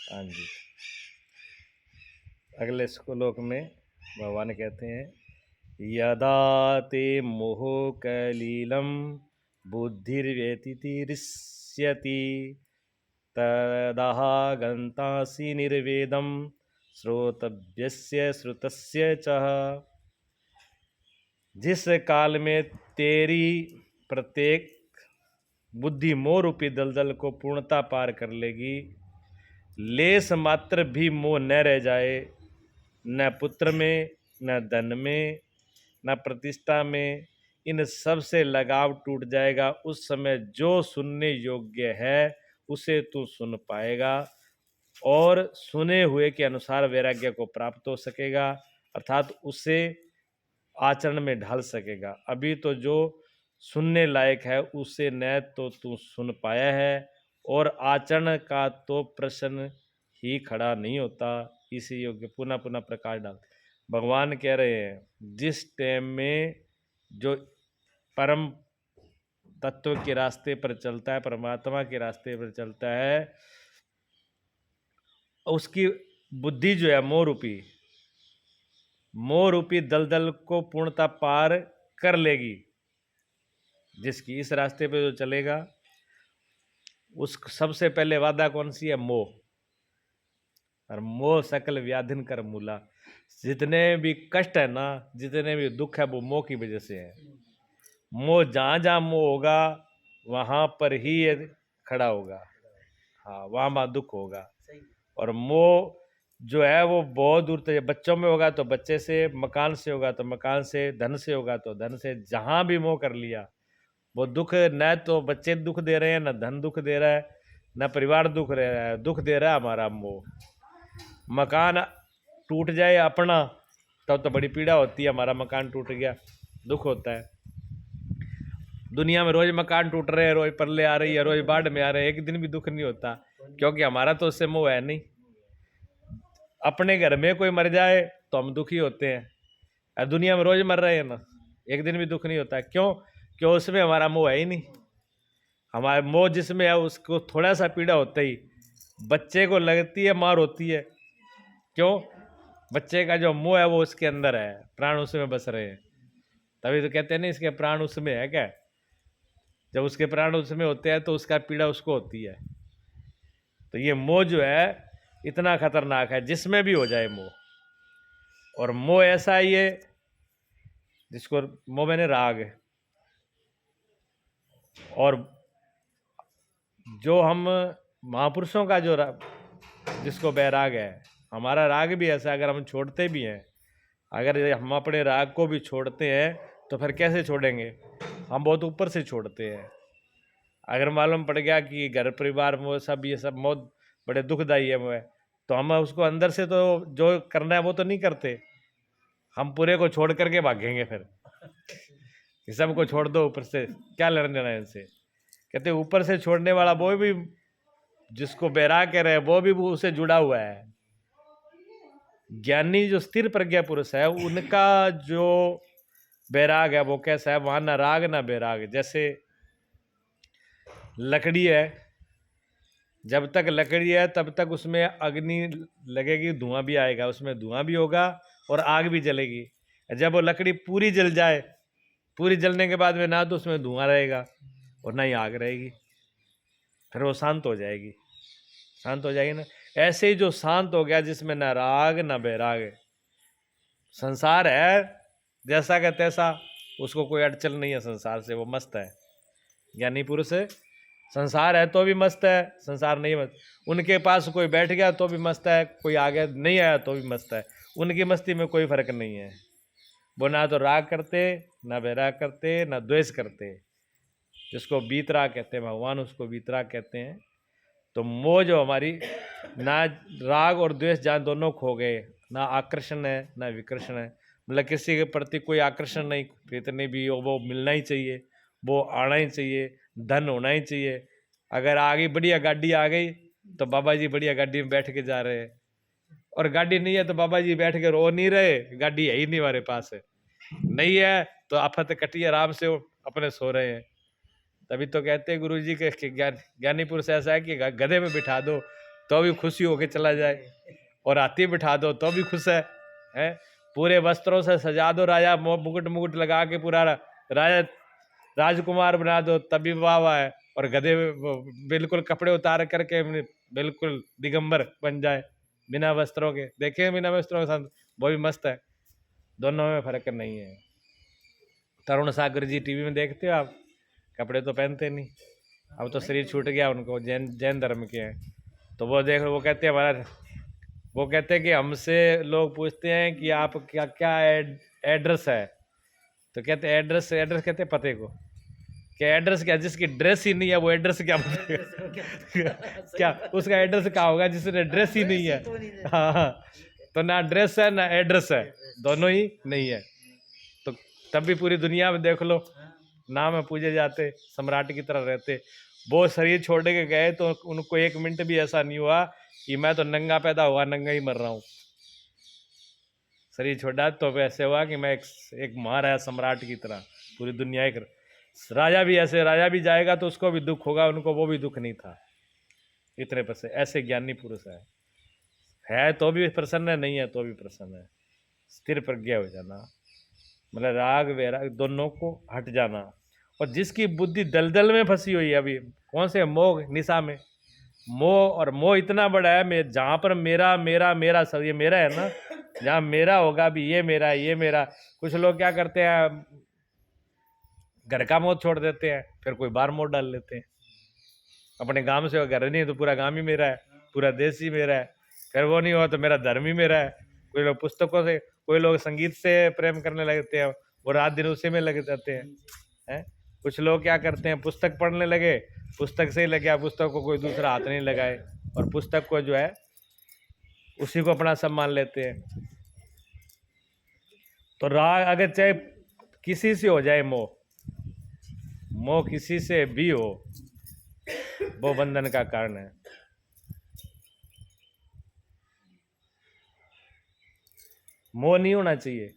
हाँ जी। अगले श्लोक में भगवान कहते हैं, यदा ते मोह कलीलम बुद्धिर्व्यतिरिष्यति तदाह गन्तासि निर्वेदम श्रोतव्यस्य श्रुतस्य च। जिस काल में तेरी प्रत्येक बुद्धि मोह रूपी दलदल को पूर्णता पार कर लेगी, लेस मात्र भी मोह न रह जाए, न पुत्र में, न धन में, न प्रतिष्ठा में, इन सब से लगाव टूट जाएगा। उस समय जो सुनने योग्य है उसे तू सुन पाएगा और सुने हुए के अनुसार वैराग्य को प्राप्त हो सकेगा, अर्थात उसे आचरण में ढाल सकेगा। अभी तो जो सुनने लायक है उसे न तो तू सुन पाया है और आचरण का तो प्रश्न ही खड़ा नहीं होता। इसी योग्य पुनः पुनः प्रकाश डाल। भगवान कह रहे हैं, जिस टाइम में जो परम तत्व के रास्ते पर चलता है, परमात्मा के रास्ते पर चलता है, उसकी बुद्धि जो है मोह रूपी दलदल को पूर्णता पार कर लेगी। जिसकी इस रास्ते पे जो चलेगा, उस सबसे पहले वादा कौन सी है? मोह। और मोह सकल व्याधिन कर मूला। जितने भी कष्ट है ना, जितने भी दुख है, वो मोह की वजह से है। मोह जहाँ जहाँ मोह होगा वहाँ पर ही ये खड़ा होगा। हाँ, वहाँ दुख होगा। और मोह जो है वो बहुत दूर तक, बच्चों में होगा तो बच्चे से, मकान से होगा तो मकान से, धन से होगा तो धन से। जहाँ भी मोह कर लिया वो दुख, न तो बच्चे दुख दे रहे हैं, न धन दुख दे रहा है, न परिवार दुख दे रहा है, दुख दे रहा है हमारा मोह। मकान टूट जाए अपना तब तो बड़ी पीड़ा होती है, हमारा मकान टूट गया, दुख होता है। दुनिया में रोज मकान टूट रहे हैं, रोज परले आ रही है, रोज बाढ़ में आ रहे हैं, एक दिन भी दुख नहीं होता, क्योंकि हमारा तो उससे मोह है नहीं। अपने घर में कोई मर जाए तो हम दुखी होते हैं, दुनिया में रोज मर रहे हैं ना, एक दिन भी दुख नहीं होता। क्यों? क्यों? उसमें हमारा मोह है ही नहीं। हमारा मोह जिसमें है उसको थोड़ा सा पीड़ा होता ही बच्चे को लगती है, मार होती है। क्यों? बच्चे का जो मोह है वो उसके अंदर है, प्राण उसमें बस रहे हैं। तभी तो कहते हैं ना, इसके प्राण उसमें है। क्या? जब उसके प्राण उसमें होते हैं तो उसका पीड़ा उसको होती है। तो ये मोह जो है इतना खतरनाक है, जिसमें भी हो जाए मोह। और मोह ऐसा ही है जिसको मोह मैंने राग है। और जो हम महापुरुषों का जो जिसको बैराग है, हमारा राग भी ऐसा, अगर हम छोड़ते भी हैं, अगर हम अपने राग को भी छोड़ते हैं तो फिर कैसे छोड़ेंगे? हम बहुत ऊपर से छोड़ते हैं। अगर मालूम पड़ गया कि घर परिवार में सब ये सब बहुत बड़े दुखदाई है मोह, तो हम उसको अंदर से तो जो करना है वो तो नहीं करते, हम पूरे को छोड़ करके भागेंगे। फिर सबको छोड़ दो, ऊपर से क्या लड़ने देना इनसे। कहते ऊपर से छोड़ने वाला वो भी, जिसको बैराग कह रहे हैं, वो भी उससे जुड़ा हुआ है। ज्ञानी जो स्थिर प्रज्ञा पुरुष है, उनका जो बैराग है वो कैसा है? वहां ना राग ना बैराग। जैसे लकड़ी है, जब तक लकड़ी है तब तक उसमें अग्नि लगेगी, धुआं भी आएगा, उसमें धुआं भी होगा और आग भी जलेगी। जब वो लकड़ी पूरी जल जाए, पूरी जलने के बाद में ना तो उसमें धुआं रहेगा और ना ही आग रहेगी, फिर वो शांत हो जाएगी। शांत हो जाएगी ना। ऐसे ही जो शांत हो गया, जिसमें ना राग ना बैराग है, संसार है जैसा का तैसा, उसको कोई अड़चन नहीं है संसार से, वो मस्त है। ज्ञानी पुरुष है, संसार है तो भी मस्त है, संसार नहीं मस्त। उनके पास कोई बैठ गया तो भी मस्त है, कोई आ गया नहीं आया तो भी मस्त है। उनकी मस्ती में कोई फर्क नहीं है। वो ना तो राग करते, ना बैराग करते, ना द्वेष करते। जिसको वीतराग कहते हैं भगवान, उसको वीतराग कहते हैं। तो मोह जो हमारी, ना राग और द्वेष जहाँ दोनों खो गए, ना आकर्षण है ना विकर्षण है, मतलब किसी के प्रति कोई आकर्षण नहीं, कितने भी हो वो मिलना ही चाहिए, वो आना ही चाहिए, धन होना ही चाहिए। अगर आगे बढ़िया गाड़ी आ गई तो बाबा जी बढ़िया गाड़ी में बैठ के जा रहे हैं, और गाड़ी नहीं है तो बाबा जी बैठ के रो नहीं रहे, गाड़ी है ही नहीं हमारे पास है। नहीं है तो आफत कटी, आराम से अपने सो रहे हैं। तभी तो कहते हैं गुरु जी के ज्ञानी पुरुष ऐसा है कि गधे में बिठा दो तो भी खुशी होके चला जाए, और हाथी बिठा दो तो भी खुश है? पूरे वस्त्रों से सजा दो, राजा मुकुट मुकुट लगा के पूरा राजा राजकुमार बना दो तभी वाह वाह है। और गधे बिल्कुल कपड़े उतार करके बिल्कुल दिगंबर बन जाए बिना वस्त्रों के, देखे बिना वस्त्रों के साथ, वो भी मस्त है। दोनों में फर्क नहीं है। तरुण सागर जी टीवी में देखते हो आप, कपड़े तो पहनते नहीं, अब तो शरीर छूट गया उनको, जैन धर्म के हैं। तो वो देख, वो कहते हैं हमारा, वो कहते हैं कि हमसे लोग पूछते हैं कि आप क्या क्या एड्रेस है, तो कहते हैं एड्रेस कहते हैं पते को, क्या एड्रेस क्या, जिसकी ड्रेस ही नहीं है वो एड्रेस क्या क्या उसका एड्रेस क्या होगा जिसने ड्रेस ही नहीं है? हाँ, तो ना ड्रेस है ना एड्रेस है, दोनों ही नहीं है। तो तब भी पूरी दुनिया में देख लो, नाम में पूजे जाते, सम्राट की तरह रहते। वो शरीर छोड़ के गए तो उनको एक मिनट भी ऐसा नहीं हुआ कि मैं तो नंगा पैदा हुआ नंगा ही मर रहा हूँ। शरीर छोड़ा तो ऐसे हुआ कि मैं एक महाराजा सम्राट की तरह पूरी दुनिया एक राजा भी, ऐसे राजा भी जाएगा तो उसको भी दुख होगा, उनको वो भी दुख नहीं था। इतने पर से ऐसे ज्ञानी पुरुष है तो भी प्रसन्न है, नहीं है तो भी प्रसन्न है। स्थिर प्रज्ञा हो जाना, मतलब राग वैराग दोनों को हट जाना। और जिसकी बुद्धि दलदल में फंसी हुई है अभी, कौन से मोह निशा में, मोह, और मोह इतना बड़ा है, जहाँ पर मेरा मेरा मेरा सब ये मेरा है ना, जहाँ मेरा होगा भी ये मेरा है, ये मेरा। कुछ लोग क्या करते हैं, घर का मोह छोड़ देते हैं, फिर कोई बाहर मोह डाल लेते हैं। अपने गांव से घर नहीं तो पूरा गांव ही मेरा है, पूरा देश ही मेरा है, फिर वो नहीं हुआ तो मेरा धर्म ही मेरा है। कोई लोग पुस्तकों से, कोई लोग संगीत से प्रेम करने लगते हैं, वो रात दिन उसी में लग जाते हैं। कुछ लोग क्या करते हैं, पुस्तक पढ़ने लगे, पुस्तक से ही लग गया, पुस्तक को कोई दूसरा हाथ नहीं लगाए, और पुस्तक को जो है उसी को अपना सब मान लेते हैं। तो राग अगर चाहे किसी से हो जाए, मोह किसी से भी हो, वो बंधन का कारण है। मोह नहीं होना चाहिए।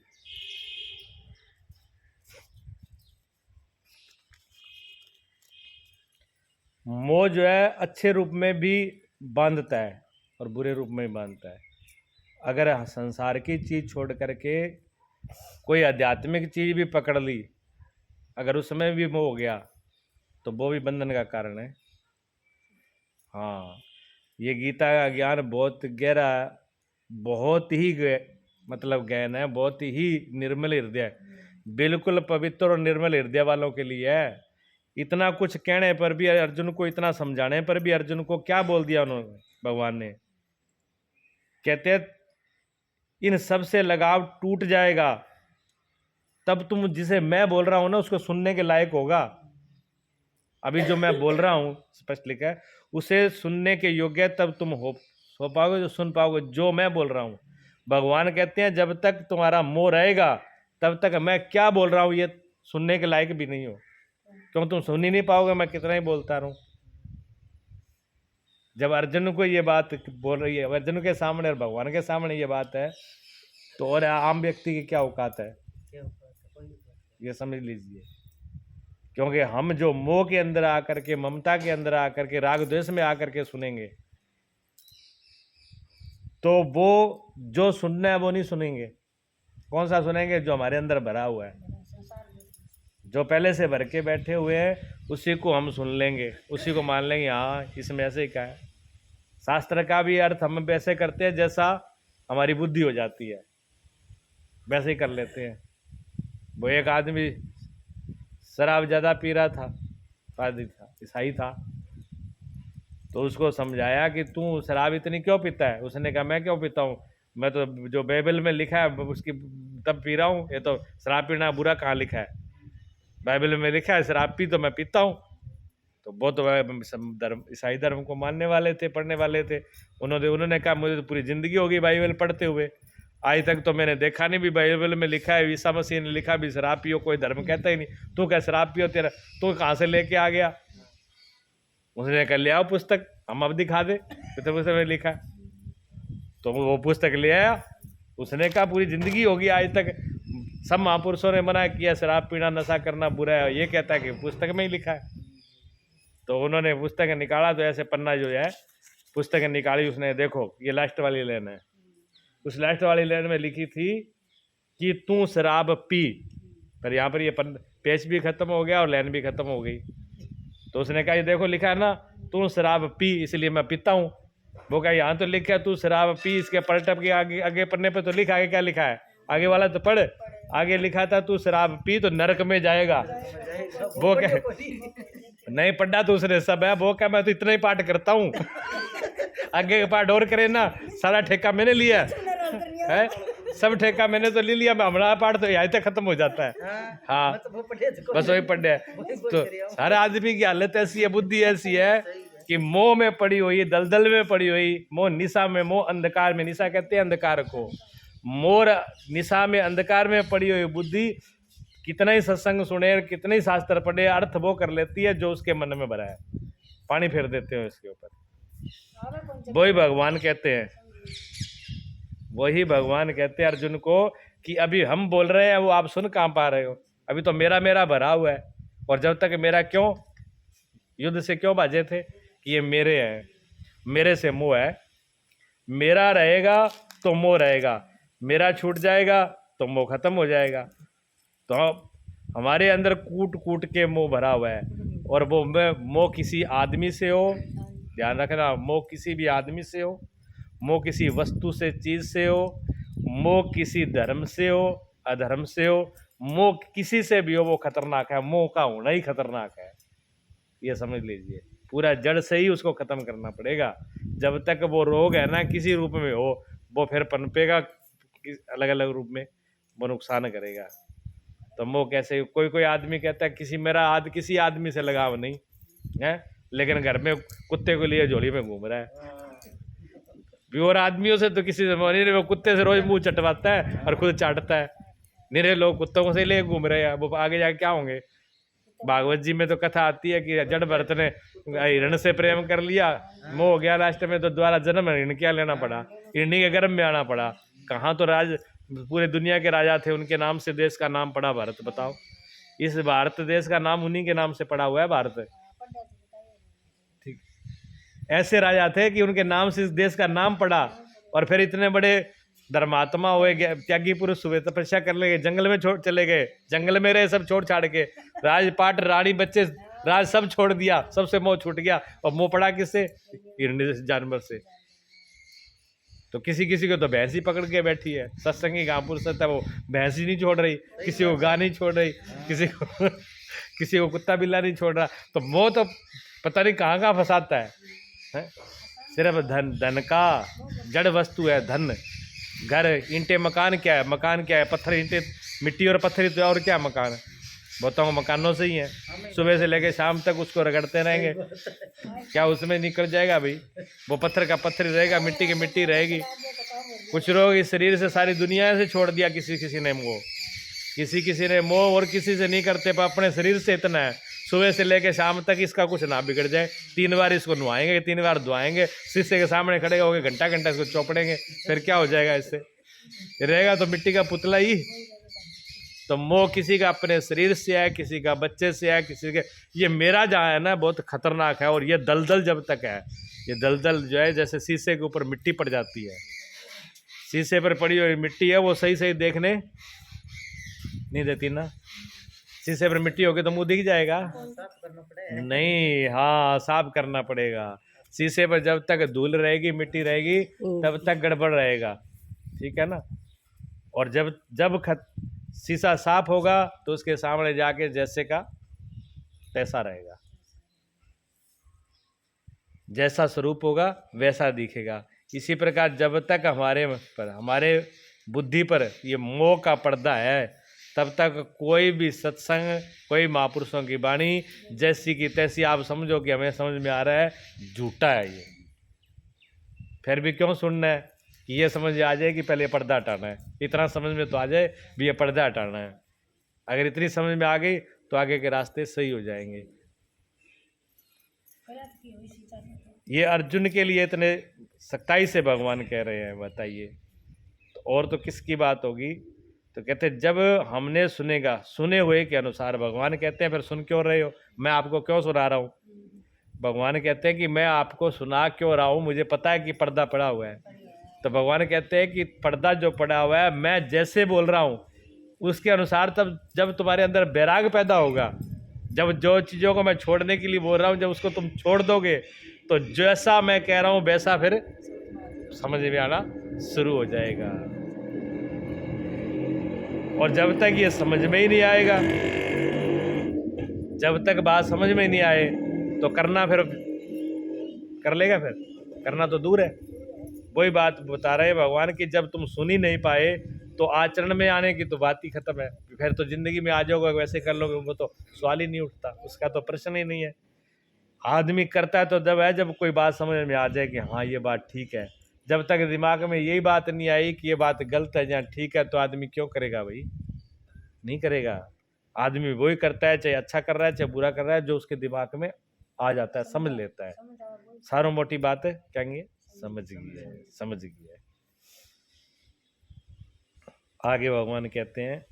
मोह जो है अच्छे रूप में भी बांधता है और बुरे रूप में भी बांधता है। अगर संसार की चीज छोड़ करके कोई आध्यात्मिक चीज भी पकड़ ली, अगर उसमें भी मोह हो गया तो वो भी बंधन का कारण है। हाँ, ये गीता का ज्ञान बहुत गहरा, बहुत ही मतलब ज्ञान है, बहुत ही निर्मल हृदय, बिल्कुल पवित्र और निर्मल हृदय वालों के लिए है। इतना कुछ कहने पर भी अर्जुन को, इतना समझाने पर भी अर्जुन को क्या बोल दिया उन्होंने, भगवान ने, कहते इन सब से लगाव टूट जाएगा तब तुम जिसे मैं बोल रहा हूं ना उसको सुनने के लायक होगा। अभी जो मैं बोल रहा हूं स्पष्ट लिखा है, उसे सुनने के योग्य तब तुम हो पाओगे, जो सुन पाओगे जो मैं बोल रहा हूं। भगवान कहते हैं जब तक तुम्हारा मोह रहेगा तब तक मैं क्या बोल रहा हूं ये सुनने के लायक भी नहीं हो, क्यों तुम सुन ही नहीं पाओगे मैं कितना ही बोलता रहूं। जब अर्जुन को ये बात बोल रही है, अर्जुन के सामने और भगवान के सामने ये बात है, तो और आम व्यक्ति की क्या औकात है, ये समझ लीजिए। क्योंकि हम जो मोह के अंदर आकर के, ममता के अंदर आकर के, राग द्वेष में आकर के सुनेंगे, तो वो जो सुनना है वो नहीं सुनेंगे। कौन सा सुनेंगे? जो हमारे अंदर भरा हुआ है, जो पहले से भर के बैठे हुए हैं, उसी को हम सुन लेंगे, उसी को मान लेंगे, हाँ इसमें ऐसे ही क्या है। शास्त्र का भी अर्थ हम वैसे करते हैं जैसा हमारी बुद्धि हो जाती है, वैसे ही कर लेते हैं। वो एक आदमी शराब ज़्यादा पी रहा था, पादरी था, ईसाई था, तो उसको समझाया कि तू शराब इतनी क्यों पीता है। उसने कहा मैं क्यों पीता हूँ, मैं तो जो बाइबल में लिखा है उसकी तब पी रहा हूँ, ये तो शराब पीना बुरा कहाँ लिखा है, बाइबल में लिखा है शराब पी तो मैं पीता हूँ। तो वो तो धर्म, ईसाई धर्म को मानने वाले थे, पढ़ने वाले थे। उन्होंने कहा मुझे तो पूरी ज़िंदगी हो गई बाइबल पढ़ते हुए, आज तक तो मैंने देखा नहीं भी बाइबल में लिखा है, ईसा मसीह ने लिखा भी शराब पियो, कोई धर्म कहता ही नहीं। तू क्या शराब पियो, तेरा तू कहाँ से लेके आ गया? उसने कहा ले आओ पुस्तक, हम अब दिखा दे तो पुस्तक में लिखा है। तो वो पुस्तक ले आया, उसने कहा पूरी ज़िंदगी होगी आज तक सब महापुरुषों ने मना किया शराब पीना, नशा करना बुरा है, ये कहता है कि पुस्तक में ही लिखा है। तो उन्होंने पुस्तक निकाला तो ऐसे पन्ना जो है पुस्तक निकाली उसने, देखो ये लास्ट वाली लाइन है। उस लास्ट वाली लाइन में लिखी थी कि तू शराब पी, पर यहाँ पर ये पेज भी खत्म हो गया और लाइन भी खत्म हो गई। तो उसने कहा ये देखो लिखा है ना तू शराब पी, इसलिए मैं पीता हूँ। वो कहा यहाँ तो लिखा है तू शराब पी, इसके पलटप के आगे आगे पढ़ने पे तो लिखा, आगे क्या लिखा है, आगे वाला तो पढ़। आगे लिखा था तू शराब पी तो नरक में जाएगा। वो क्या नहीं पढ़ा तो उसने सब है। वो क्या मैं तो इतना ही पाठ करता हूँ आगे का पाठ और करे ना, सारा ठेका मैंने लिया है, सब ठेका मैंने तो ले लिया, मैं हमारा पाठ तो यहाँ तक खत्म हो जाता है। हाँ बस वही पढ़े। तो सारे आदमी की हालत ऐसी है, बुद्धि ऐसी है कि मोह में पड़ी हुई, दलदल में पड़ी हुई, मोह निशा में, मोह अंधकार में, निशा कहते हैं अंधकार को, मोर निशा में अंधकार में पड़ी हुई बुद्धि कितना ही सत्संग सुने, कितने ही शास्त्र पढ़े, अर्थ वो कर लेती है जो उसके मन में भरा है, पानी फेर देते हो इसके ऊपर। वही भगवान कहते हैं, वही भगवान कहते हैं अर्जुन को कि अभी हम बोल रहे हैं वो आप सुन कहाँ पा रहे हो, अभी तो मेरा मेरा भरा हुआ है। और जब तक मेरा क्यों युद्ध से क्यों बाजे थे कि ये मेरे हैं, मेरे से मोह है, मेरा रहेगा तो मोह रहेगा, मेरा छूट जाएगा तो मोह खत्म हो जाएगा। तो हमारे अंदर कूट कूट के मोह भरा हुआ है, और वो मोह किसी आदमी से हो, ध्यान रखना, मोह किसी भी आदमी से हो, मोह किसी वस्तु से, चीज से हो, मोह किसी धर्म से हो, अधर्म से हो, मोह किसी से भी हो, वो खतरनाक है। मोह का होना ही खतरनाक है, ये समझ लीजिए। पूरा जड़ से ही उसको खत्म करना पड़ेगा। जब तक वो रोग है ना किसी रूप में हो, वो फिर पनपेगा अलग अलग रूप में, वो नुकसान करेगा। तो मोह कैसे, कोई कोई आदमी कहता है किसी मेरा किसी आदमी से लगाव नहीं है, लेकिन घर में कुत्ते को लिए झोली में घूम रहा है। और आदमियों से तो किसी से नहीं, वो कुत्ते से रोज मुंह चटवाता है और खुद चाटता है। निरे लोग कुत्तों को से ले घूम रहे हैं, वो आगे जाके क्या होंगे। भागवत जी में तो कथा आती है कि जड़ भरत ने हिरण से प्रेम कर लिया, मोह हो गया, लास्ट में तो द्वारा जन्म हिरण क्या लेना पड़ा, हिरणी के गर्भ में आना पड़ा। कहाँ तो राज पूरे दुनिया के राजा थे, उनके नाम से देश का नाम पड़ा भारत। बताओ, इस भारत देश का नाम उन्हीं के नाम से पड़ा हुआ है भारत। ठीक, ऐसे राजा थे कि उनके नाम से इस देश का नाम पड़ा, और फिर इतने बड़े धर्मात्मा हुए, त्यागी पुरुष हुए, तपस्या कर ले गए, जंगल में छोड़ चले गए, जंगल में रहे सब छोड़ छाड़ के, राजपाट रानी बच्चे राज सब छोड़ दिया, सबसे मोह छूट गया। और मोह पड़ा किससे, हिरणी जानवर से। तो किसी किसी को तो भैंस ही पकड़ के बैठी है, सत्संगी गांपुर से वो भैंस ही नहीं छोड़ रही, किसी को गाय नहीं छोड़ रही, किसी को कुत्ता बिल्ला नहीं छोड़ रहा। तो मोह तो पता नहीं कहाँ कहाँ फंसाता है? सिर्फ धन का जड़ वस्तु है, धन, घर, ईंटें, मकान क्या है, मकान क्या है, पत्थर ईंटें, मिट्टी और पत्थर, तो और क्या मकान है, बताओ, मकानों से ही है। सुबह से लेकर शाम तक उसको रगड़ते रहेंगे, क्या उसमें निकल जाएगा भाई? वो पत्थर का पत्थर ही रहेगा, मिट्टी की मिट्टी रहेगी। कुछ लोग इस शरीर से सारी दुनिया से छोड़ दिया, किसी किसी ने मोह, किसी ने मोह, और किसी से नहीं करते, पर अपने शरीर से इतना है, सुबह से लेकर शाम तक इसका कुछ ना बिगड़ जाए। 3 बार इसको नुआएंगे, 3 बार धुआएंगे, शीशे के सामने खड़े होकर घंटा घंटा इसको चौपड़ेंगे, फिर क्या हो जाएगा इससे? रहेगा तो मिट्टी का पुतला ही। तो मोह किसी का अपने शरीर से है, किसी का बच्चे से है, किसी के, ये मेरा जहाँ है ना बहुत खतरनाक है। और ये दलदल जब तक है, ये दलदल जो है जैसे शीशे के ऊपर मिट्टी पड़ जाती है, शीशे पर पड़ी हुई मिट्टी है वो सही सही देखने नहीं देती ना। शीशे पर मिट्टी होगी तो मुंह दिख जाएगा नहीं, हाँ साफ करना पड़ेगा। शीशे पर जब तक धूल रहेगी, मिट्टी रहेगी, तब तक गड़बड़ रहेगा, ठीक है ना। और जब शीशा साफ होगा तो उसके सामने जाके जैसे का तैसा रहेगा, जैसा स्वरूप होगा वैसा दिखेगा। इसी प्रकार जब तक हमारे बुद्धि पर ये मोह का पर्दा है, तब तक कोई भी सत्संग, कोई महापुरुषों की वाणी जैसी की तैसी आप समझो कि हमें समझ में आ रहा है, झूठा है ये। फिर भी क्यों सुनना है? कि ये समझ आ जाए कि पहले ये पर्दा हटाना है, इतना समझ में तो आ जाए भी ये पर्दा हटाना है। अगर इतनी समझ में आ गई तो आगे के रास्ते सही हो जाएंगे। ये अर्जुन के लिए इतने सख्ताई से भगवान कह रहे हैं, बताइए। तो और तो किसकी बात होगी? तो कहते जब हमने सुनेगा, सुने हुए के अनुसार, भगवान कहते हैं फिर सुन क्यों रहे हो, मैं आपको क्यों सुना रहा हूँ? भगवान कहते हैं कि मैं आपको सुना क्यों रहा हूँ, मुझे पता है कि पर्दा पड़ा हुआ है। तो भगवान कहते हैं कि पर्दा जो पड़ा हुआ है, मैं जैसे बोल रहा हूँ उसके अनुसार, तब जब तुम्हारे अंदर बैराग पैदा होगा, जब जो चीज़ों को मैं छोड़ने के लिए बोल रहा हूँ, जब उसको तुम छोड़ दोगे, तो जैसा मैं कह रहा हूँ वैसा फिर समझ में आना शुरू हो जाएगा। और जब तक ये समझ में ही नहीं आएगा, जब तक बात समझ में नहीं आए, तो करना फिर कर लेगा, फिर करना तो दूर है। वही बात बता रहे हैं भगवान की, जब तुम सुन ही नहीं पाए तो आचरण में आने की तो बात ही खत्म है। फिर तो जिंदगी में आ जाओगे, वैसे कर लोगे, वो तो सवाल ही नहीं उठता, उसका तो प्रश्न ही नहीं है। आदमी करता है तो जब है, जब कोई बात समझ में आ जाए कि हाँ ये बात ठीक है। जब तक दिमाग में यही बात नहीं आई कि ये बात गलत है या ठीक है, तो आदमी क्यों करेगा भाई? नहीं करेगा। आदमी वही करता है, चाहे अच्छा कर रहा है चाहे बुरा कर रहा है, जो उसके दिमाग में आ जाता है, समझ लेता है। सारों मोटी बात है कहेंगे समझ गई है, समझ गई है। आगे भगवान कहते हैं,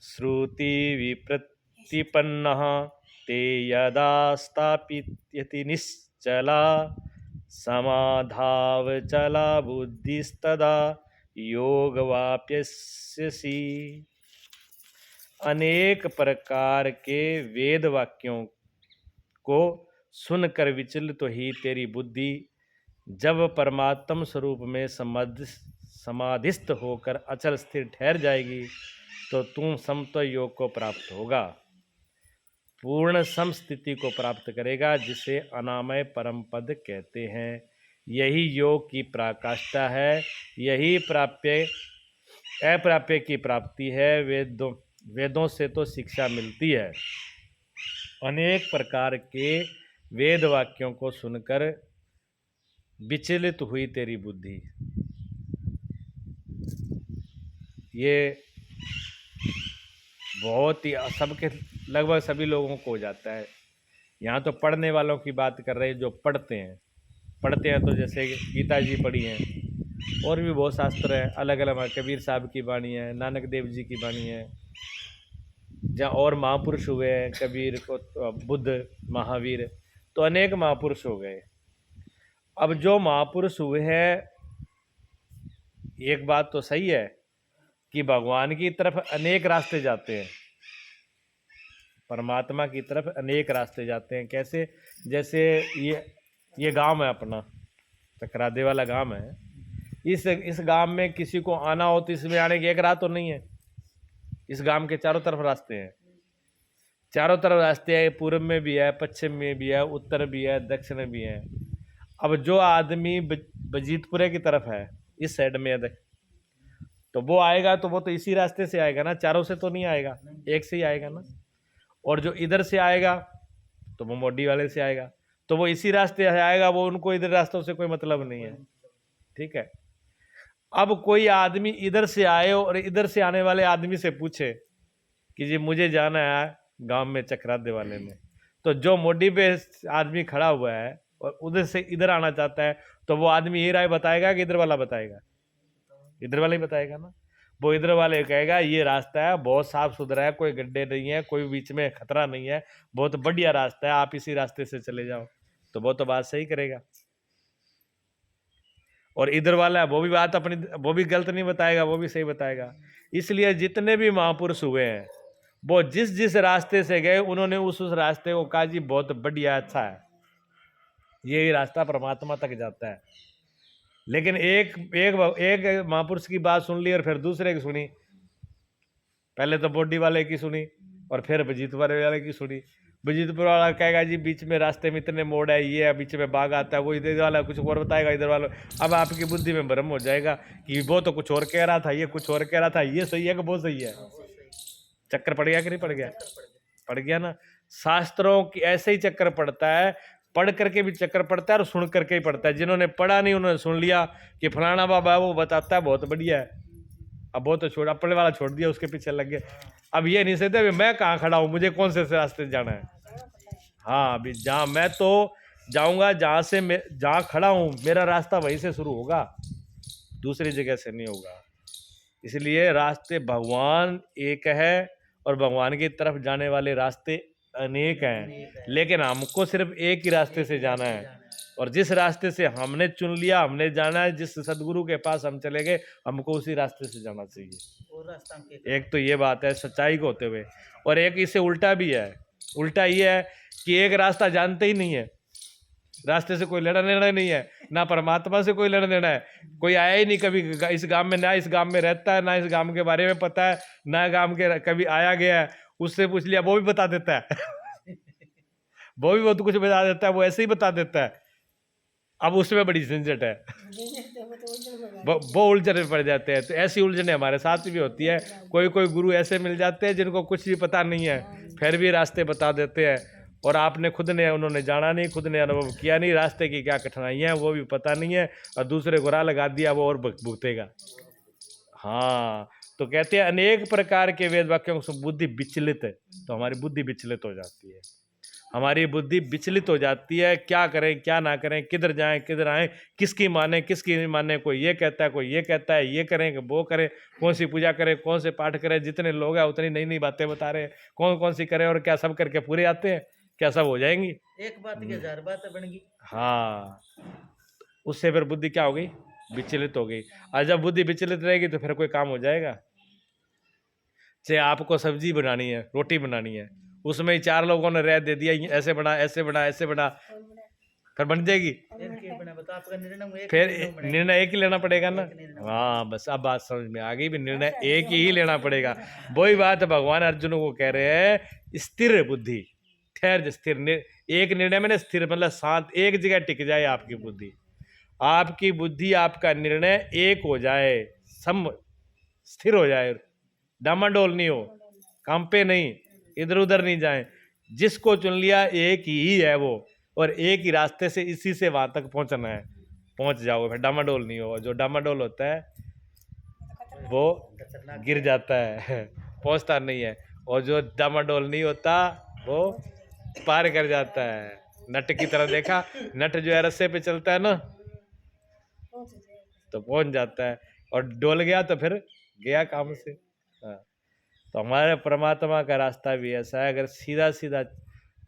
श्रुति विप्रतिपन्नः ते यदा स्थापियति निश्चला समाधावचला बुद्धिस्तदा योगवाप्यस्यसि। अनेक प्रकार के वेद वाक्यों को सुनकर विचलित तो ही तेरी बुद्धि जब परमात्म स्वरूप में समाधिस्थ होकर अचल स्थिर ठहर जाएगी, तो तुम समत्व योग को प्राप्त होगा, पूर्ण समस्थिति को प्राप्त करेगा, जिसे अनामय परम पद कहते हैं। यही योग की पराकाष्ठा है, यही अप्राप्य की प्राप्ति है। वेदों से तो शिक्षा मिलती है। अनेक प्रकार के वेद वाक्यों को सुनकर विचलित हुई तेरी बुद्धि, ये बहुत ही सबके लगभग सभी लोगों को हो जाता है। यहाँ तो पढ़ने वालों की बात कर रहे हैं, जो पढ़ते हैं तो जैसे गीता जी पढ़ी हैं, और भी बहुत शास्त्र हैं अलग अलग, कबीर साहब की वाणी है, नानक देव जी की वाणी है, जहाँ और महापुरुष हुए हैं, कबीर को बुद्ध महावीर, तो अनेक महापुरुष हो गए। अब जो महापुरुष हुए हैं, एक बात तो सही है कि भगवान की तरफ अनेक रास्ते जाते हैं, परमात्मा की तरफ अनेक रास्ते जाते हैं। कैसे? जैसे ये गांव है अपना, चकरादे वाला गांव है। इस गांव में किसी को आना हो तो इसमें आने की एक रात तो नहीं है। इस गांव के चारों तरफ रास्ते हैं, चारों तरफ रास्ते हैं, पूर्व में भी है, पश्चिम में भी है, उत्तर भी है, दक्षिण भी है। अब जो आदमी बजीतपुरे की तरफ है, इस साइड में है, तो वो आएगा तो वो तो इसी रास्ते से आएगा ना, चारों से तो नहीं आएगा, एक से ही आएगा ना। और जो इधर से आएगा तो वो मोडी वाले से आएगा, तो वो इसी रास्ते से आएगा, वो उनको इधर रास्तों से कोई मतलब नहीं है। ठीक है। अब कोई आदमी इधर से आए और इधर से आने वाले आदमी से पूछे कि जी मुझे जाना है गांव में चकरादे वाले में, तो जो मोडी पे आदमी खड़ा हुआ है और उधर से इधर आना चाहता है, तो वो आदमी ये राय बताएगा कि इधर वाला बताएगा? इधर वाला ही बताएगा ना। वो इधर वाले कहेगा ये रास्ता है, बहुत साफ सुथरा है, कोई गड्ढे नहीं है, कोई बीच में खतरा नहीं है, बहुत बढ़िया रास्ता है, आप इसी रास्ते से चले जाओ, तो वो तो बात सही करेगा। और इधर वाला वो भी बात अपनी, वो भी गलत नहीं बताएगा, वो भी सही बताएगा। इसलिए जितने भी महापुरुष हुए हैं, वो जिस जिस रास्ते से गए, उन्होंने उस रास्ते को कहा जी बहुत बढ़िया, अच्छा है, यही रास्ता परमात्मा तक जाता है। लेकिन एक महापुरुष की बात सुन ली और फिर दूसरे की सुनी, पहले तो बोडी वाले की सुनी और फिर बजीतपुर वाले की सुनी। बजीतपुर वाला कहेगा जी बीच में रास्ते में इतने मोड़ है, ये है, बीच में बाग आता है, वो इधर वाला कुछ और बताएगा, इधर वाला। अब आपकी बुद्धि में भ्रम हो जाएगा कि वो तो कुछ और कह रहा था, ये कुछ और कह रहा था, ये सही है कि वो सही है। चक्कर पड़ गया कि नहीं पड़ गया? पड़ गया ना। शास्त्रों की ऐसे ही चक्कर पड़ता है, पढ़ करके भी चक्कर पड़ता है और सुन करके ही पड़ता है। जिन्होंने पढ़ा नहीं उन्होंने सुन लिया कि फलाना बाबा वो बताता है बहुत बढ़िया है, अब वो तो छोड़, अपने वाला छोड़ दिया, उसके पीछे लग गए। अब ये नहीं सकते मैं कहाँ खड़ा हूँ, मुझे कौन से रास्ते जाना है। हाँ, अभी जहाँ मैं तो जाऊँगा, जहाँ से मैं जहाँ खड़ा हूँ मेरा रास्ता वहीं से शुरू होगा, दूसरी जगह से नहीं होगा। इसलिए रास्ते भगवान एक है और भगवान की तरफ जाने वाले रास्ते अनेक हैं, लेकिन हमको सिर्फ एक ही रास्ते से जाना है। और जिस रास्ते से हमने चुन लिया, हमने जाना है, जिस सदगुरु के पास हम चले गए, हमको उसी रास्ते से जाना चाहिए। एक तो ये बात है सच्चाई को होते हुए, और एक इससे उल्टा भी है। उल्टा ये है कि एक रास्ता जानते ही नहीं है, रास्ते से कोई लेना देना नहीं है, ना परमात्मा से कोई लेना देना है। कोई आया ही नहीं कभी इस गांव में, ना इस गांव में रहता है, ना इस गांव के बारे में पता है, ना गांव के कभी आया गया है। उससे पूछ लिया, वो भी बता देता है वो भी बहुत कुछ बता देता है, वो ऐसे ही बता देता है। अब उसमें बड़ी झंझट है वो उलझन में पड़ जाते हैं। तो ऐसी उलझने हमारे साथ भी होती है। कोई कोई गुरु ऐसे मिल जाते हैं जिनको कुछ भी पता नहीं है, फिर भी रास्ते बता देते हैं, और आपने खुद ने, उन्होंने जाना नहीं, खुद ने अनुभव किया नहीं, रास्ते की क्या कठिनाइयाँ हैं वो भी पता नहीं है, और दूसरे को राह लगा दिया, वो और भुगतेगा। हाँ, तो कहते हैं अनेक प्रकार के वेद वाक्यों से बुद्धि विचलित है, तो हमारी बुद्धि विचलित हो जाती है। हमारी बुद्धि विचलित हो जाती है, क्या करें क्या ना करें, किधर जाएं किधर आएं, किसकी माने किसकी नहीं माने। कोई ये कहता है, कोई ये कहता है, ये करें कि वो करें, कौन सी पूजा करें, कौन से पाठ करें। जितने लोग हैं उतनी नई नई बातें बता रहे हैं, कौन कौन सी करें, और क्या सब करके पूरे आते हैं, क्या सब हो जाएंगी? एक बात की 1000 बातें बन गई। हाँ, उससे फिर बुद्धि क्या हो गई? विचलित हो गई। और जब बुद्धि विचलित रहेगी तो फिर कोई काम हो जाएगा? चाहे आपको सब्जी बनानी है, रोटी बनानी है, उसमें ही 4 लोगों ने राय दे दिया, ऐसे बना ऐसे बना ऐसे बना, फिर बन जाएगी? फिर निर्णय एक ही लेना पड़ेगा ना। हाँ, बस अब बात समझ में आ गई भी, निर्णय एक ही लेना पड़ेगा। वही बात भगवान अर्जुन को कह रहे हैं, स्थिर बुद्धि, ठहर स्थिर। एक निर्णय में ना स्थिर मतलब शांत, एक जगह टिक जाए आपकी बुद्धि, आपकी बुद्धि आपका निर्णय एक हो जाए, सम स्थिर हो जाए, डामाडोल नहीं हो, कांपे नहीं, इधर उधर नहीं जाए। जिसको चुन लिया एक ही है वो, और एक ही रास्ते से इसी से वहां तक पहुंचना है, पहुंच जाओगे, फिर डामाडोल नहीं हो। जो डामाडोल होता है वो गिर जाता है पहुंचता नहीं है, और जो डामाडोल नहीं होता वो पार कर जाता है। नट की तरह देखा, नट जो है रस्से पे चलता है ना तो पहुंच जाता है, और डोल गया तो फिर गया काम से। हाँ, तो हमारे परमात्मा का रास्ता भी ऐसा है, अगर सीधा सीधा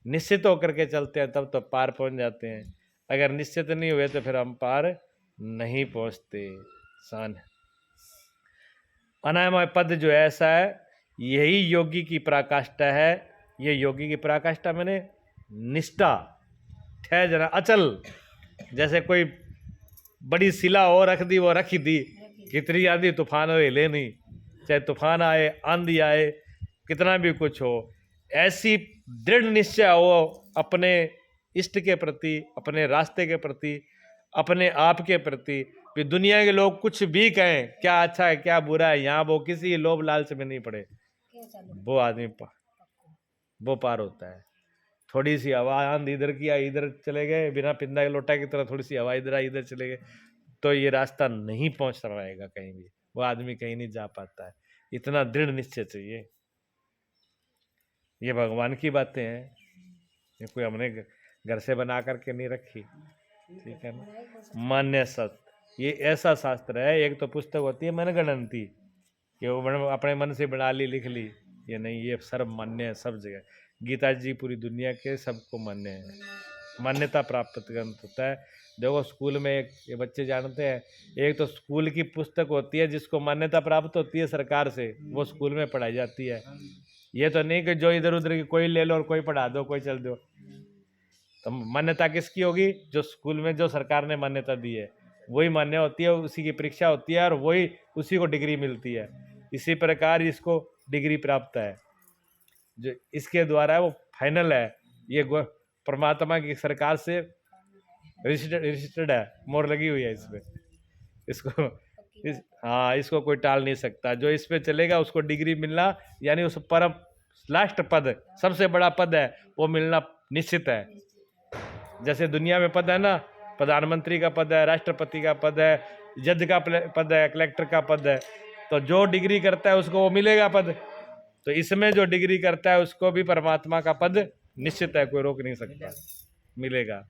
निश्चित होकर के चलते हैं तब तो पार पहुंच जाते हैं, अगर निश्चित नहीं हुए तो फिर हम पार नहीं पहुंचते। सान अनामय पद जो है ऐसा है, यही योगी की पराकाष्ठा है। ये योगी की पराकाष्ठा मैंने निष्ठा, ठहर जना अचल। जैसे कोई बड़ी शिला हो रख दी, वो रखी दी, कितनी आंधी तूफान हो ले नहीं, चाहे तूफान आए आंधी आए कितना भी कुछ हो, ऐसी दृढ़ निश्चय हो अपने इष्ट के प्रति, अपने रास्ते के प्रति, अपने आप के प्रति, कि दुनिया के लोग कुछ भी कहें, क्या अच्छा है क्या बुरा है, यहाँ वो किसी लोभ लालच में नहीं पड़े, वो आदमी वो पार होता है। थोड़ी सी हवा आंधी इधर की आई, इधर चले गए, बिना पिंदा के लोटा की तरह थोड़ी सी हवा इधर आई इधर चले गए, तो ये रास्ता नहीं पहुंच रहेगा कहीं भी, वो आदमी कहीं नहीं जा पाता है। इतना दृढ़ निश्चय चाहिए। ये भगवान की बातें हैं, ये कोई हमने घर से बना करके नहीं रखी, ठीक है ना। मान्य सत्य, ये ऐसा शास्त्र है। एक तो पुस्तक होती है मनगणंती, कि वो अपने मन से बना ली लिख ली, ये नहीं, ये सर्व मान्य है सब जगह। गीता जी पूरी दुनिया के सबको मान्य है, मान्यता प्राप्त ग्रंथ होता है। देखो स्कूल में एक, ये बच्चे जानते हैं, एक तो स्कूल की पुस्तक होती है जिसको मान्यता प्राप्त होती है सरकार से, वो स्कूल में पढ़ाई जाती है। ये तो नहीं कि जो इधर उधर की कोई ले लो और कोई पढ़ा दो, कोई चल दो। तो मान्यता किसकी होगी? जो स्कूल में जो सरकार ने मान्यता दी है वही मान्य होती है, उसी की परीक्षा होती है, और वही उसी को डिग्री मिलती है। इसी प्रकार इसको डिग्री प्राप्त है, जो इसके द्वारा वो फाइनल है। ये परमात्मा की सरकार से रजिस्टर्ड है, मोहर लगी हुई है इसमें। इसको हाँ, इसको कोई टाल नहीं सकता। जो इस पे चलेगा उसको डिग्री मिलना, यानी उस परम लास्ट पद, सबसे बड़ा पद है, वो मिलना निश्चित है। जैसे दुनिया में पद है ना, प्रधानमंत्री का पद है, राष्ट्रपति का पद है, जज का पद है, कलेक्टर का पद है, तो जो डिग्री करता है उसको वो मिलेगा पद। तो इसमें जो डिग्री करता है उसको भी परमात्मा का पद निश्चित है, कोई रोक नहीं सकता, मिलेगा।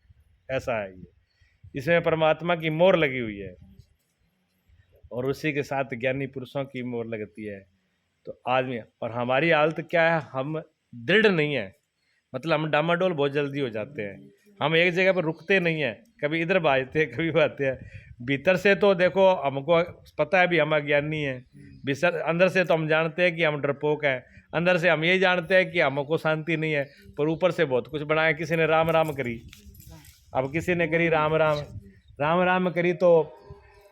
ऐसा है ये, इसमें परमात्मा की मोहर लगी हुई है, और उसी के साथ ज्ञानी पुरुषों की मोहर लगती है। तो आदमी, और हमारी हालत क्या है, हम दृढ़ नहीं है, मतलब हम डामाडोल बहुत जल्दी हो जाते हैं, हम एक जगह पर रुकते नहीं हैं, कभी इधर भागते हैं कभी भागते हैं। भीतर से तो देखो हमको पता है भी हम अज्ञानी हैं, भीतर अंदर से तो हम जानते हैं कि हम डरपोक हैं, अंदर से हम यही जानते हैं कि हमको शांति नहीं है, पर ऊपर से बहुत कुछ बनाया। किसी ने राम राम करी, अब किसी ने करी राम राम, राम राम करी तो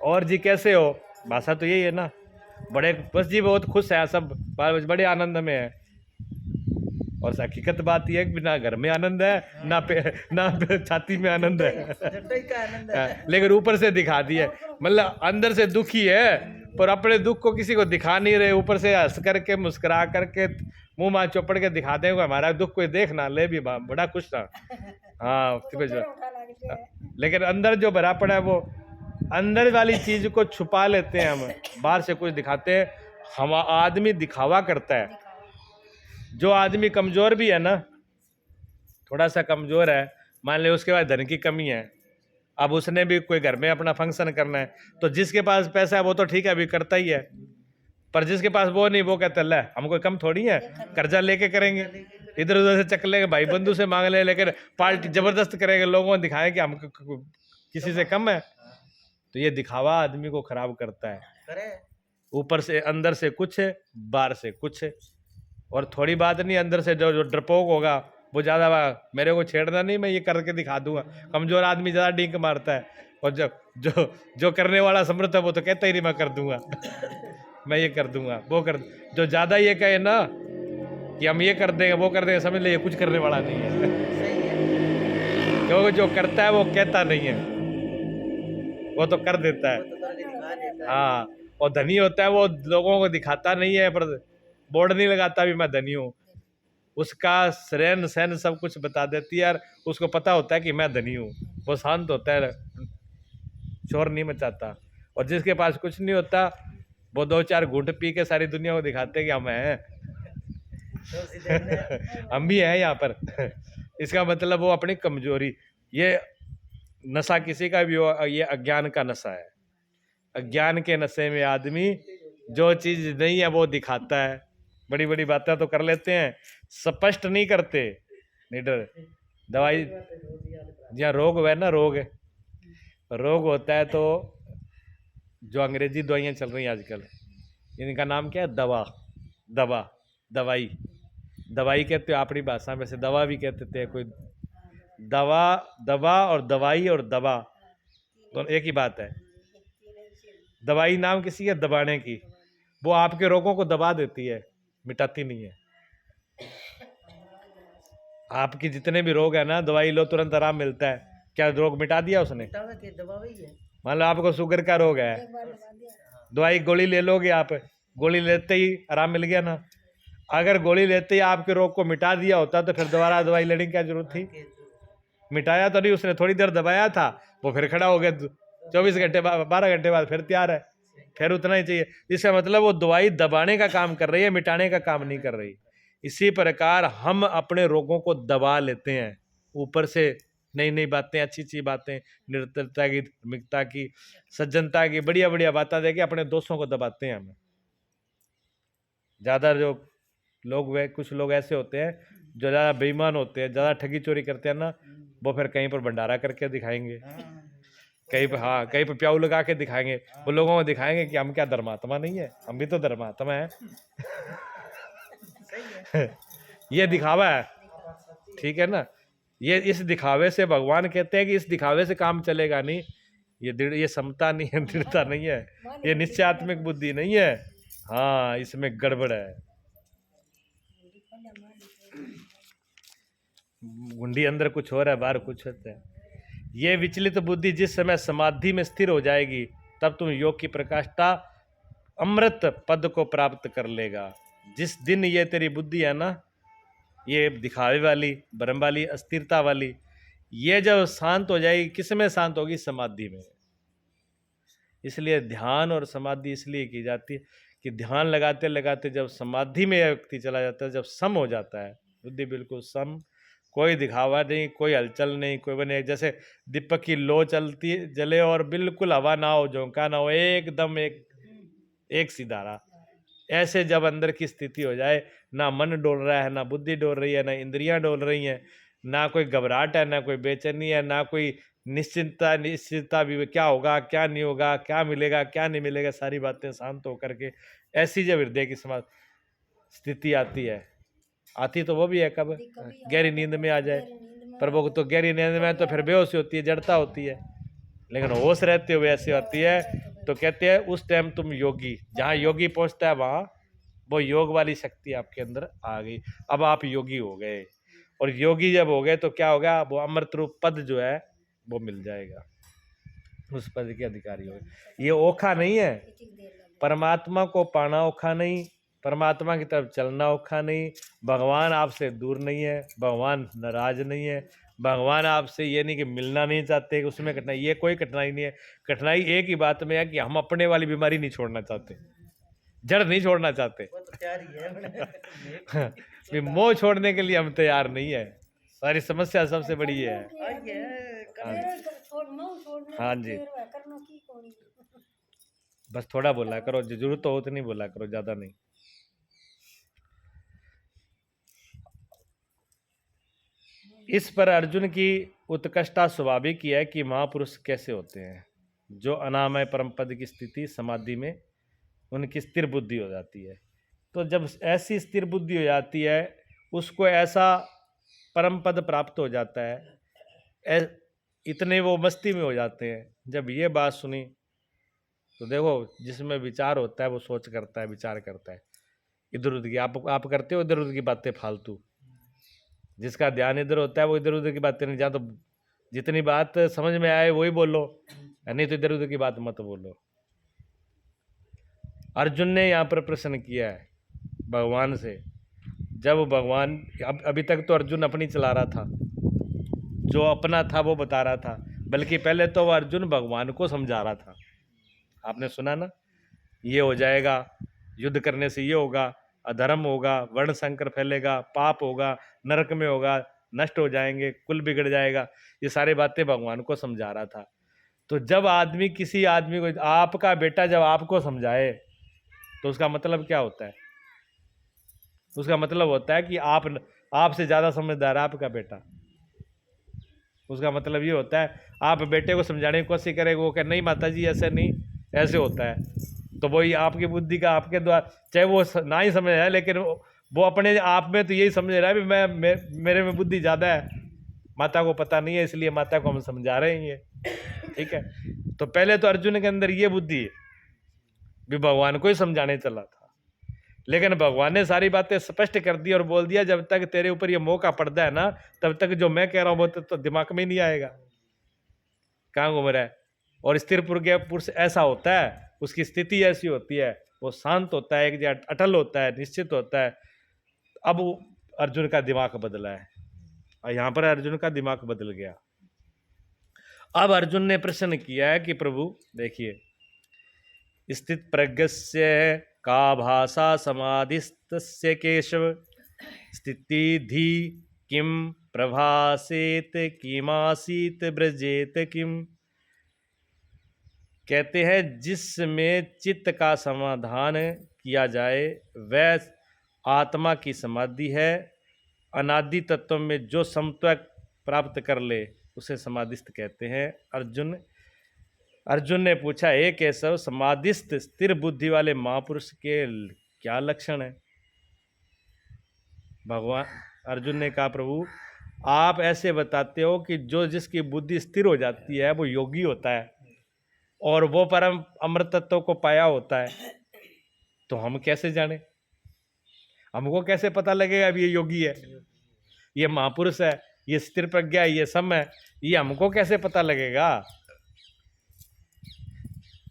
और जी कैसे हो, भाषा तो यही है ना, बड़े बस जी बहुत खुश है सब, बड़े आनंद में है। और हकीकत बात यह है कि ना घर में आनंद है ना छाती में आनंद है जट्टई का आनंद है। लेकिन ऊपर से दिखा दिया, मतलब अंदर से दुखी है पर अपने दुख को किसी को दिखा नहीं रहे, ऊपर से हंस करके मुस्कुरा करके मुंह माँ चौपड़ के दिखा देंगे हमारा दुख कोई देख ना ले भी, बड़ा खुश था। हाँ लेकिन अंदर जो भरा पड़ा है वो अंदर वाली चीज को छुपा लेते हैं हम, बाहर से कुछ दिखाते हैं। हम आदमी दिखावा करता है, जो आदमी कमजोर भी है ना, थोड़ा सा कमजोर है, मान ले उसके पास धन की कमी है, अब उसने भी कोई घर में अपना फंक्शन करना है, तो जिसके पास पैसा है वो तो ठीक है अभी करता ही है, पर जिसके पास वो नहीं, वो कहता है हम कोई कम थोड़ी है, कर्जा लेके करेंगे, इधर उधर से चक लेंगे, भाई बंधु से मांग ले, लेकिन पार्टी जबरदस्त करेंगे, लोगों को दिखाएं कि हम किसी से कम है। तो ये दिखावा आदमी को खराब करता है, ऊपर से अंदर से कुछ है, बाहर से कुछ है। और थोड़ी बात नहीं, अंदर से जो डरपोक होगा वो ज़्यादा मेरे को छेड़ना नहीं, मैं ये करके दिखा दूंगा। कमजोर आदमी ज़्यादा डींक मारता है, और जो करने वाला समर्थ है वो तो कहता ही नहीं मैं कर दूंगा मैं ये कर दूंगा वो कर, जो ज़्यादा ये कहे ना कि हम ये कर देंगे वो कर देंगे, समझ ले ये कुछ करने वाला नहीं है क्योंकि जो करता है वो कहता नहीं है, वो तो कर देता है। हाँ, और धनी होता है वो लोगों को दिखाता नहीं है, पर बोर्ड नहीं लगाता भी मैं धनी हूँ, उसका रहन सहन सब कुछ बता देती है यार, उसको पता होता है कि मैं धनी हूँ, वो शांत होता है, शोर नहीं मचाता। और जिसके पास कुछ नहीं होता वो 2-4 घूंट पी के सारी दुनिया को दिखाते हैं कि हम हैं हम भी हैं यहाँ पर इसका मतलब वो अपनी कमजोरी, ये नशा किसी का भी हो, ये अज्ञान का नशा है। अज्ञान के नशे में आदमी जो चीज नहीं है वो दिखाता है, बड़ी बड़ी बातें तो कर लेते हैं, स्पष्ट नहीं करते, निडर। दवाई जहाँ रोग है ना, रोग होता है तो जो अंग्रेजी दवाइयाँ चल रही हैं आजकल, इनका नाम क्या है, दवाई कहते हो अपनी भाषा में, से दवा भी कहते थे, कोई दवा और दवाई और दवा दोनों एक ही बात है। दवाई नाम किसी है दबाने की, वो आपके रोगों को दबा देती है, मिटाती नहीं है। आपके जितने भी रोग है ना, दवाई लो तुरंत आराम मिलता है, क्या रोग मिटा दिया उसने? मान लो आपको शुगर का रोग है, दवाई गोली ले लोगे आप, गोली लेते ही आराम मिल गया ना। अगर गोली लेते ही आपके रोग को मिटा दिया होता तो फिर दोबारा दवाई लेने की क्या जरूरत थी? मिटाया तो नहीं उसने, थोड़ी देर दबाया था, वो फिर खड़ा हो गया 24 घंटे बाद, 12 घंटे बाद फिर तैयार है, फिर उतना ही चाहिए। इसका मतलब वो दवाई दबाने का काम कर रही है, मिटाने का काम नहीं कर रही। इसी प्रकार हम अपने रोगों को दबा लेते हैं, ऊपर से नई नई बातें, अच्छी अच्छी बातें, निरंतरता की, धार्मिकता की, सज्जनता की, बढ़िया बढ़िया बातें देके अपने दोस्तों को दबाते हैं। हमें ज़्यादा जो लोग, वे कुछ लोग ऐसे होते हैं जो ज़्यादा बेईमान होते हैं, ज़्यादा ठगी चोरी करते हैं ना, वो फिर कहीं पर भंडारा करके दिखाएंगे, कहीं पर, हाँ कहीं पर प्याऊ लगा के दिखाएंगे, वो लोगों को दिखाएंगे कि हम क्या धर्मात्मा नहीं है, हम भी तो धर्मात्मा है ये दिखावा है, ठीक है ना। ये इस दिखावे से भगवान कहते हैं कि इस दिखावे से काम चलेगा नहीं, ये समता नहीं है, दृढ़ता नहीं है, ये निश्चयात्मक बुद्धि नहीं है, हाँ इसमें गड़बड़ है। गुंडी अंदर कुछ हो रहा है, बाहर कुछ होता है। ये विचलित बुद्धि जिस समय समाधि में स्थिर हो जाएगी, तब तुम योग की प्रकाष्ठा अमृत पद को प्राप्त कर लेगा। जिस दिन ये तेरी बुद्धि है ना, ये दिखावे वाली, भ्रम वाली, अस्थिरता वाली, ये जब शांत हो जाएगी, किस में शांत होगी? समाधि में। इसलिए ध्यान और समाधि इसलिए की जाती है कि ध्यान लगाते लगाते जब समाधि में व्यक्ति चला जाता है, जब सम हो जाता है, बुद्धि बिल्कुल सम, कोई दिखावा नहीं, कोई हलचल नहीं, कोई बने, जैसे दीपक की लो चलती जले और बिल्कुल हवा ना हो, झोंका ना हो, एकदम एक सी धारा, ऐसे जब अंदर की स्थिति हो जाए, ना मन डोल रहा है, ना बुद्धि डोल रही है, ना इंद्रियां डोल रही हैं, ना कोई घबराहट है, ना कोई बेचैनी है, ना कोई निश्चिंतता भी, क्या होगा क्या नहीं होगा, क्या मिलेगा क्या नहीं मिलेगा, सारी बातें शांत होकर के ऐसी जब हृदय की समाज स्थिति आती तो वो भी है कब गहरी नींद में आ जाए, पर वो तो गहरी नींद में तो फिर बेहोशी होती है, जड़ता होती है, लेकिन होश रहते हुए ऐसी होती है। तो कहते हैं उस टाइम तुम योगी, जहाँ योगी पहुंचता है वहां वो योग वाली शक्ति आपके अंदर आ गई, अब आप योगी हो गए। और योगी जब हो गए तो क्या होगा, वो अमृत रूप पद जो है वो मिल जाएगा, उस पद के अधिकारी हो गए। ये ओखा नहीं है, परमात्मा को पाना ओखा नहीं, परमात्मा की तरफ चलना औखा नहीं, भगवान आपसे दूर नहीं है, भगवान नाराज नहीं है, भगवान आपसे ये नहीं कि मिलना नहीं चाहते, कि उसमें कठिनाई, ये कोई कठिनाई नहीं है। कठिनाई एक ही बात में है कि हम अपने वाली बीमारी नहीं छोड़ना चाहते, जड़ नहीं छोड़ना चाहते। वो तो तैयार ही है भी मोह छोड़ने के लिए हम तैयार नहीं है, सारी समस्या सबसे बड़ी है। हाँ जी, बस थोड़ा बोला करो, जरूरत हो उतनी बोला करो, ज्यादा नहीं। इस पर अर्जुन की उत्कृष्टता स्वाभाविक ही है कि महापुरुष कैसे होते हैं, जो अनामय परम पद की स्थिति समाधि में उनकी स्थिर बुद्धि हो जाती है। तो जब ऐसी स्थिर बुद्धि हो जाती है, उसको ऐसा परम पद प्राप्त हो जाता है, इतने वो मस्ती में हो जाते हैं। जब ये बात सुनी तो देखो, जिसमें विचार होता है वो सोच करता है, विचार करता है, इधर उधर की आप करते हो इधर उधर की बातें फालतू, जिसका ध्यान इधर होता है वो इधर उधर की बातें नहीं, जहाँ तो जितनी बात समझ में आए वही बोलो, नहीं तो इधर उधर की बात मत बोलो। अर्जुन ने यहाँ पर प्रश्न किया है भगवान से, जब भगवान अभी तक तो अर्जुन अपनी चला रहा था, जो अपना था वो बता रहा था, बल्कि पहले तो वो अर्जुन भगवान को समझा रहा था। आपने सुना ना, ये हो जाएगा, युद्ध करने से ये होगा, अधर्म होगा, वर्ण संकर फैलेगा, पाप होगा, नरक में होगा, नष्ट हो जाएंगे, कुल बिगड़ जाएगा, ये सारी बातें भगवान को समझा रहा था। तो जब आदमी किसी आदमी को, आपका बेटा जब आपको समझाए तो उसका मतलब क्या होता है, उसका मतलब होता है कि आपसे ज्यादा समझदार आपका बेटा। उसका मतलब ये होता है, आप बेटे को समझाने की कोशिश करें, वो कहे नहीं माता जी ऐसे नहीं, ऐसे होता है, तो वही आपकी बुद्धि का आपके द्वारा, चाहे वो ना ही समझ रहा है, लेकिन वो अपने आप में तो यही समझ रहा है भी मेरे में बुद्धि ज़्यादा है, माता को पता नहीं है, इसलिए माता को हम समझा रहे हैं ये, ठीक है। तो पहले तो अर्जुन के अंदर ये बुद्धि है भी भगवान को ही समझाने चला था, लेकिन भगवान ने सारी बातें स्पष्ट कर दी और बोल दिया, जब तक तेरे ऊपर ये मोह का पर्दा है ना, तब तक जो मैं कह रहा हूँ वो तो दिमाग में ही नहीं आएगा, कहाँ घूम रहा है। और स्थिर पुरुष ऐसा होता है, उसकी स्थिति ऐसी होती है, वो शांत होता है, एक जगह अटल होता है, निश्चित होता है। अब अर्जुन का दिमाग बदला है, और यहाँ पर अर्जुन का दिमाग बदल गया। अब अर्जुन ने प्रश्न किया है कि प्रभु देखिए, स्थित प्रज्ञस्य का भाषा समाधिस्तस्य केशव, स्थितिधि किम प्रभासेत किमासीत ब्रजेत किम। कहते हैं जिसमें चित्त का समाधान किया जाए वह आत्मा की समाधि है, अनादि तत्व में जो समत्व प्राप्त कर ले उसे समाधिस्थ कहते हैं। अर्जुन ने पूछा, हे केशव, समाधिस्थ स्थिर बुद्धि वाले महापुरुष के क्या लक्षण है। भगवान अर्जुन ने कहा, प्रभु आप ऐसे बताते हो कि जो जिसकी बुद्धि स्थिर हो जाती है वो योगी होता है और वो परम अमृत तत्व को पाया होता है, तो हम कैसे जाने, हमको कैसे पता लगेगा अब ये योगी है, ये महापुरुष है, ये स्थिर प्रज्ञा है, ये सम है, ये हमको कैसे पता लगेगा।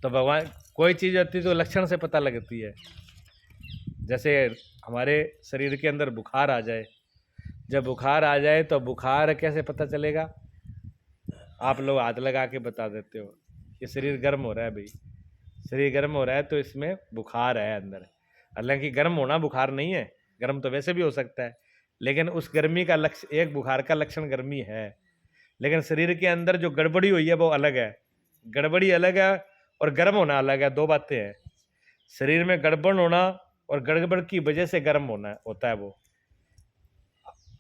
तो भगवान, कोई चीज़ होती तो लक्षण से पता लगती है। जैसे हमारे शरीर के अंदर बुखार आ जाए, जब बुखार आ जाए तो बुखार कैसे पता चलेगा, आप लोग हाथ लगा के बता देते हो कि शरीर गर्म हो रहा है, भाई शरीर गर्म हो रहा है तो इसमें बुखार है अंदर। हालांकि गर्म होना बुखार नहीं है, गर्म तो वैसे भी हो सकता है, लेकिन उस गर्मी का लक्षण, एक बुखार का लक्षण गर्मी है, लेकिन शरीर के अंदर जो गड़बड़ी हुई है वो अलग है। गड़बड़ी अलग है और गर्म होना अलग है, दो बातें हैं। शरीर में गड़बड़ होना और गड़बड़ की वजह से गर्म होता है वो।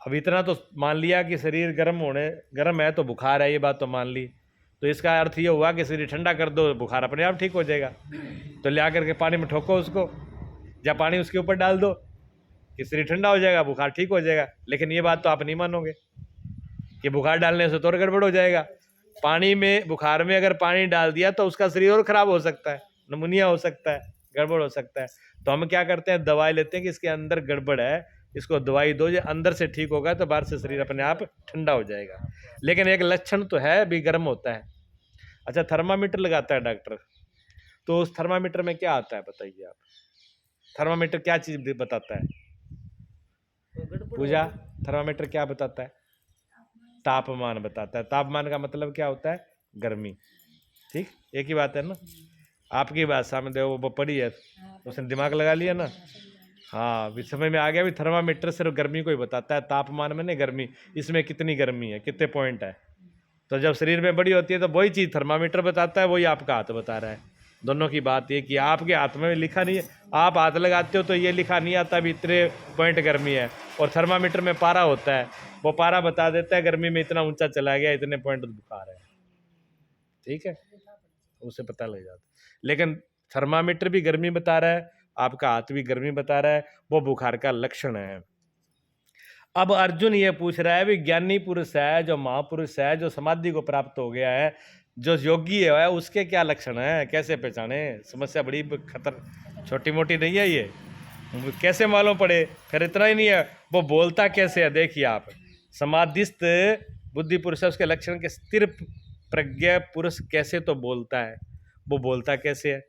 अब इतना तो मान लिया कि शरीर गर्म है तो बुखार है, ये बात तो मान ली। तो इसका अर्थ ये हुआ कि शरीर ठंडा कर दो, बुखार अपने आप ठीक हो जाएगा। तो ले आकर के पानी में ठोको उसको, या पानी उसके ऊपर डाल दो कि शरीर ठंडा हो जाएगा, बुखार ठीक हो जाएगा। लेकिन ये बात तो आप नहीं मानोगे कि बुखार डालने से तो और गड़बड़ हो जाएगा। पानी में, बुखार में अगर पानी डाल दिया तो उसका शरीर और खराब हो सकता है, नमूनिया हो सकता है, गड़बड़ हो सकता है। तो हम क्या करते हैं, दवाई लेते हैं कि इसके अंदर गड़बड़ है, इसको दवाई दो, ये अंदर से ठीक होगा तो बाहर से शरीर अपने आप ठंडा हो जाएगा। लेकिन एक लक्षण तो है भी, गर्म होता है। अच्छा, थर्मामीटर लगाता है डॉक्टर, तो उस थर्मामीटर में क्या आता है बताइए आप? थर्मामीटर क्या चीज बताता है पूजा? थर्मामीटर क्या बताता है? तापमान बताता है। तापमान का मतलब क्या होता है? गर्मी। ठीक, एक ही बात है ना। आपकी बात सामने वो पढ़ी है, उसने दिमाग लगा लिया ना। हाँ, भी समझ में आ गया भी थर्मामीटर सिर्फ गर्मी को ही बताता है, तापमान में नहीं, गर्मी। इसमें कितनी गर्मी है, कितने पॉइंट है। तो जब शरीर में बड़ी होती है तो वही चीज़ थर्मामीटर बताता है, वही आपका हाथ बता रहा है। दोनों की बात ये कि आपके हाथ में लिखा नहीं है, आप हाथ लगाते हो तो ये लिखा नहीं आता भी इतने पॉइंट गर्मी है, और थर्मामीटर में पारा होता है, वो पारा बता देता है गर्मी में इतना ऊंचा चला गया, इतने पॉइंट बुखार है। ठीक है, उसे पता लग जाता है। लेकिन थर्मामीटर भी गर्मी बता रहा है, आपका हाथ भी गर्मी बता रहा है, वो बुखार का लक्षण है। अब अर्जुन ये पूछ रहा है भी ज्ञानी पुरुष है, जो महापुरुष है, जो समाधि को प्राप्त हो गया है, जो योगी है, उसके क्या लक्षण है, कैसे पहचाने? समस्या बड़ी छोटी मोटी नहीं है ये, कैसे मालूम पड़े? फिर इतना ही नहीं है, वो बोलता कैसे है देखिए आप। समाधिस्थ बुद्धि पुरुष है, उसके लक्षण के स्थिर प्रज्ञा पुरुष कैसे तो बोलता है, वो बोलता कैसे है,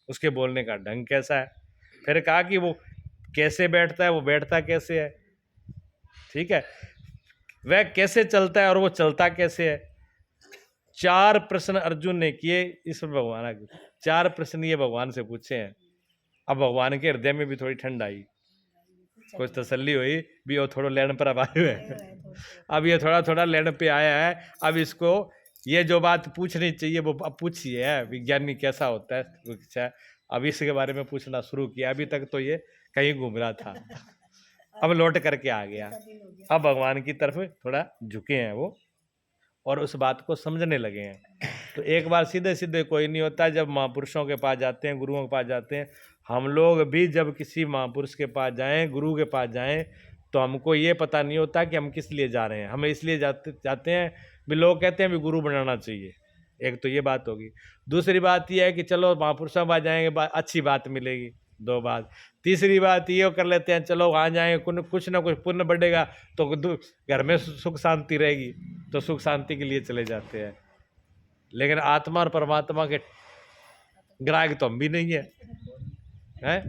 उसके बोलने का ढंग कैसा है। फिर कहा कि वो कैसे बैठता है, वो बैठता कैसे है। ठीक है, वह कैसे चलता है और वो चलता कैसे है। 4 प्रश्न अर्जुन ने किए इस भगवान के, 4 प्रश्न ये भगवान से पूछे हैं। अब भगवान के हृदय में भी थोड़ी ठंड आई, कुछ तसल्ली हुई भी, वो थोड़ा लेन पर अब आए है, अब ये थोड़ा थोड़ा लेन पे आया है। अब इसको ये जो बात पूछनी चाहिए वो अब पूछी है, विज्ञानी कैसा होता है, अब इसके बारे में पूछना शुरू किया। अभी तक तो ये कहीं घूम रहा था, अब लौट करके आ गया, अब भगवान की तरफ थोड़ा झुके हैं वो, और उस बात को समझने लगे हैं। तो एक बार सीधे सीधे कोई नहीं होता, जब महापुरुषों के पास जाते हैं, गुरुओं के पास जाते हैं, हम लोग भी जब किसी महापुरुष के पास जाएं, गुरु के पास जाएं, तो हमको ये पता नहीं होता कि हम किस लिए जा रहे हैं। हम इसलिए जाते हैं भी, लोग कहते हैं भी गुरु बनाना चाहिए, एक तो ये बात होगी। दूसरी बात ये है कि चलो महापुरुषों के पास जाएंगे, अच्छी बात मिलेगी, 2 बात। तीसरी बात ये कर लेते हैं, चलो वहाँ जाएंगे, कुछ ना कुछ पुण्य बढ़ेगा तो घर में सुख शांति रहेगी, तो सुख शांति के लिए चले जाते हैं। लेकिन आत्मा और परमात्मा के ग्राहक तो हम भी नहीं है, हैं?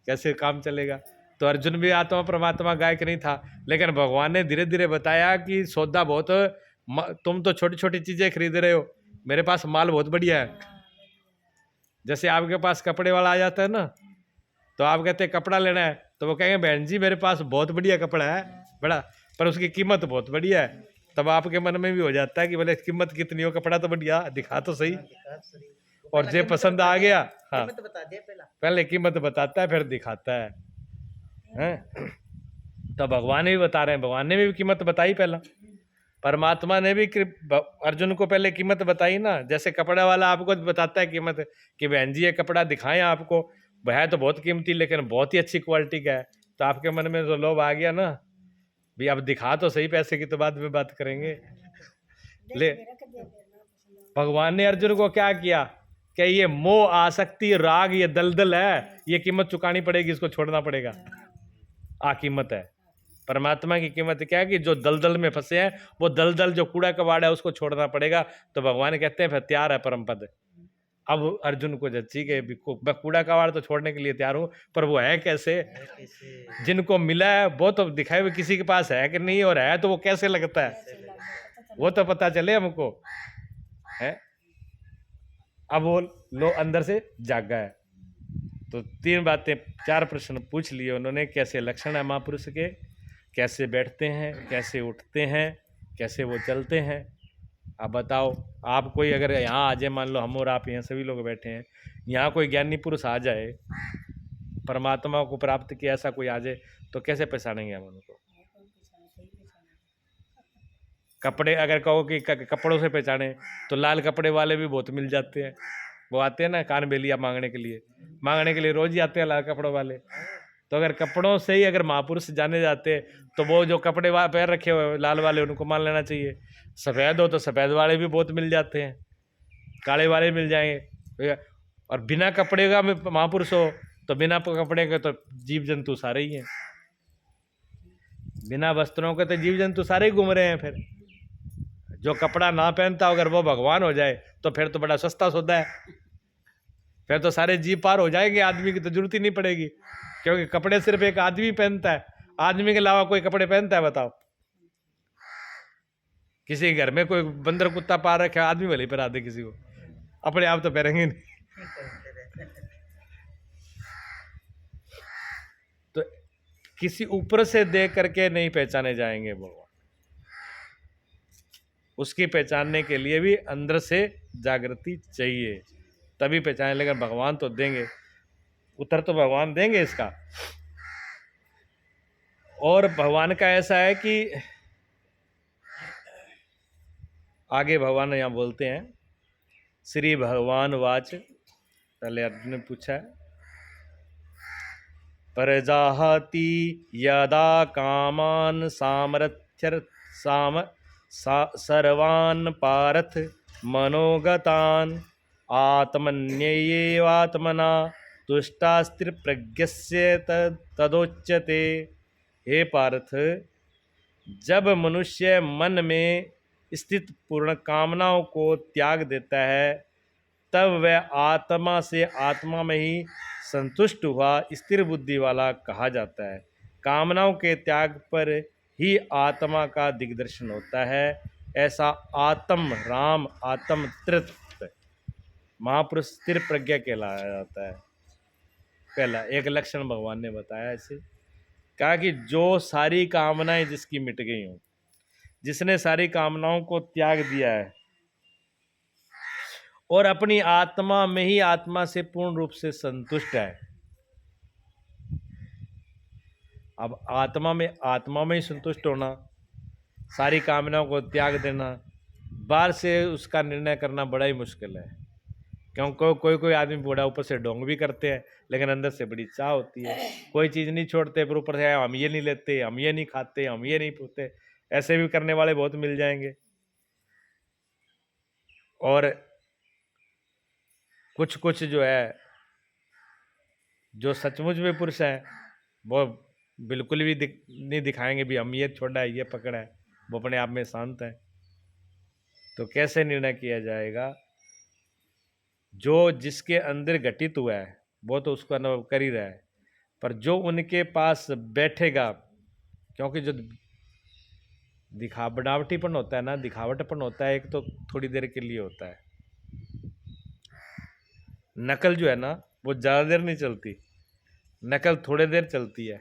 कैसे काम चलेगा? तो अर्जुन भी आत्मा परमात्मा गायक नहीं था, लेकिन भगवान ने धीरे धीरे बताया कि सौदा बहुत, तुम तो छोटी छोटी चीजें खरीद रहे हो, मेरे पास माल बहुत बढ़िया है। जैसे आपके पास कपड़े वाला आ जाता है ना, तो आप कहते हैं कपड़ा लेना है, तो वो कहेंगे बहन जी मेरे पास बहुत बढ़िया कपड़ा है, बड़ा, पर उसकी कीमत बहुत बढ़िया है। तब आपके मन में भी हो जाता है कि बोले कीमत कितनी हो, कपड़ा तो बढ़िया, दिखा तो सही, और जे पसंद आ गया, हाँ पहले कीमत बताता है फिर दिखाता है, हैं? तो भगवान भी बता रहे हैं, भगवान ने भी कीमत बताई पहला, परमात्मा ने भी अर्जुन को पहले कीमत बताई ना। जैसे कपड़ा वाला आपको बताता है कीमत कि बहन जी ये कपड़ा दिखाएं आपको, वह तो बहुत कीमती लेकिन बहुत ही अच्छी क्वालिटी का है, तो आपके मन में तो लोभ आ गया ना भी, अब दिखा तो सही, पैसे की तो बाद में बात करेंगे। ले भगवान ने अर्जुन को क्या किया कि ये मोह आसक्ति राग ये दलदल है, ये कीमत चुकानी पड़ेगी, इसको छोड़ना पड़ेगा, कीमत है। परमात्मा की कीमत क्या है कि जो दलदल में फंसे हैं, वो दलदल जो कूड़ा कबाड़ है उसको छोड़ना पड़ेगा। तो भगवान कहते हैं फिर तैयार है परम पद। अब अर्जुन को ठीक है, मैं कूड़ा कबाड़ तो छोड़ने के लिए तैयार हूँ, पर वो है कैसे? जिनको मिला है वो तो दिखाए हुए, किसी के पास है कि नहीं, और है तो वो कैसे लगता है वो तो पता चले हमको, है? अब वो लो अंदर से जागा है। तो 3 बातें, 4 प्रश्न पूछ लिए उन्होंने, कैसे लक्षण है महापुरुष के, कैसे बैठते हैं, कैसे उठते हैं, कैसे वो चलते हैं। आप बताओ, आप कोई अगर यहाँ आ जाए, मान लो हम और आप यहाँ सभी लोग बैठे हैं, यहाँ कोई ज्ञानी पुरुष आ जाए परमात्मा को प्राप्त किया ऐसा कोई आ जाए तो कैसे पहचानेंगे हम उनको? कपड़े अगर कहो कि कपड़ों से पहचाने तो लाल कपड़े वाले भी बहुत मिल जाते हैं। वो आते हैं ना कान बेलिया मांगने के लिए रोज ही आते हैं लाल कपड़ों वाले। तो अगर कपड़ों से ही अगर महापुरुष जाने जाते तो वो जो कपड़े पैर रखे हुए लाल वाले उनको मान लेना चाहिए। सफ़ेद हो तो सफ़ेद वाले भी बहुत मिल जाते हैं, काले वाले मिल जाएंगे। और बिना कपड़े का महापुरुष हो तो बिना कपड़े के तो जीव जंतु सारे ही हैं, बिना वस्त्रों के तो जीव जंतु सारे ही घूम रहे हैं। फिर जो कपड़ा ना पहनता अगर वो भगवान हो जाए तो फिर तो बड़ा सस्ता सौदा है, फिर तो सारे जीव पार हो जाएंगे, आदमी की तो जरूरत ही नहीं पड़ेगी। क्योंकि कपड़े सिर्फ एक आदमी पहनता है, आदमी के अलावा कोई कपड़े पहनता है बताओ? किसी घर में कोई बंदर कुत्ता पार रखे आदमी भले पहना दे किसी को, अपने आप तो पहनेंगे नहीं। तो किसी ऊपर से देख करके नहीं पहचाने जाएंगे भगवान, उसकी पहचानने के लिए भी अंदर से जागृति चाहिए तभी पहचाने। लेकिन भगवान तो देंगे, उत्तर तो भगवान देंगे इसका। और भगवान का ऐसा है कि आगे भगवान यहाँ बोलते हैं, श्री भगवान वाच, पहले अर्जुन ने पूछा है, प्रजाहति यदा कामान सर्वान् पारथ मनोगतान् आत्मन्येवात्मना तुष्टास्त्रिप्रज्ञस्य तदोच्यते। हे पार्थ, जब मनुष्य मन में स्थित पूर्ण कामनाओं को त्याग देता है तब वह आत्मा से आत्मा में ही संतुष्ट हुआ स्थिर बुद्धि वाला कहा जाता है। कामनाओं के त्याग पर ही आत्मा का दिग्दर्शन होता है। ऐसा आत्म राम आत्म तृप्त महापुरुष स्थिर प्रज्ञा कहलाया जाता है। पहला एक लक्षण भगवान ने बताया ऐसे, कहा कि जो सारी कामनाएं जिसकी मिट गई हों, जिसने सारी कामनाओं को त्याग दिया है और अपनी आत्मा में ही आत्मा से पूर्ण रूप से संतुष्ट है। अब आत्मा में ही संतुष्ट होना, सारी कामनाओं को त्याग देना, बाहर से उसका निर्णय करना बड़ा ही मुश्किल है। क्योंकि कोई आदमी बूढ़ा ऊपर से ढोंग भी करते हैं लेकिन अंदर से बड़ी चाह होती है, कोई चीज़ नहीं छोड़ते पर ऊपर से हम ये नहीं लेते, हम ये नहीं खाते, हम ये नहीं पीते, ऐसे भी करने वाले बहुत मिल जाएंगे। और कुछ जो है जो सचमुच में पुरुष हैं वो बिल्कुल भी नहीं दिखाएंगे भी हम ये छोड़ा है, ये पकड़ा है, वो अपने आप में शांत है। तो कैसे निर्णय किया जाएगा? जो जिसके अंदर घटित हुआ है वो तो उसको अनुभव कर ही रहा है, पर जो उनके पास बैठेगा, क्योंकि जो बनावटीपन होता है ना, दिखावटपन होता है, एक तो थोड़ी देर के लिए होता है। नकल जो है ना वो ज़्यादा देर नहीं चलती, नकल थोड़ी देर चलती है।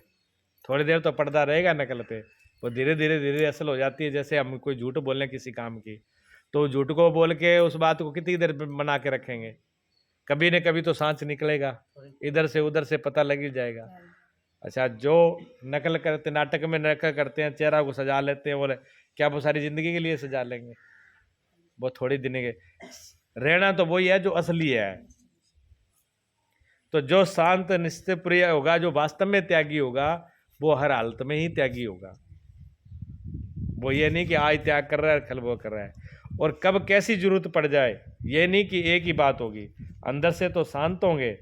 थोड़ी देर तो पर्दा रहेगा नकल पे, वो धीरे धीरे असल हो जाती है। जैसे हम कोई झूठ बोल रहे किसी काम की, तो झूठ को बोल के उस बात को कितनी देर बना के रखेंगे, कभी न कभी तो सांच निकलेगा, इधर से उधर से पता लग ही जाएगा। अच्छा, जो नकल करते, नाटक में नकल करते हैं, चेहरा को सजा लेते हैं, बोले क्या वो सारी जिंदगी के लिए सजा लेंगे? वो थोड़ी दिन के रहना तो वही है जो असली है। तो जो शांत निश्चित प्रिय होगा, जो वास्तव में त्यागी होगा, वो हर हालत में ही त्यागी होगा। वो ये नहीं कि आज त्याग कर रहा है कल वो कर रहा है, और कब कैसी जरूरत पड़ जाए ये नहीं कि एक ही बात होगी। अंदर से तो शांत होंगे,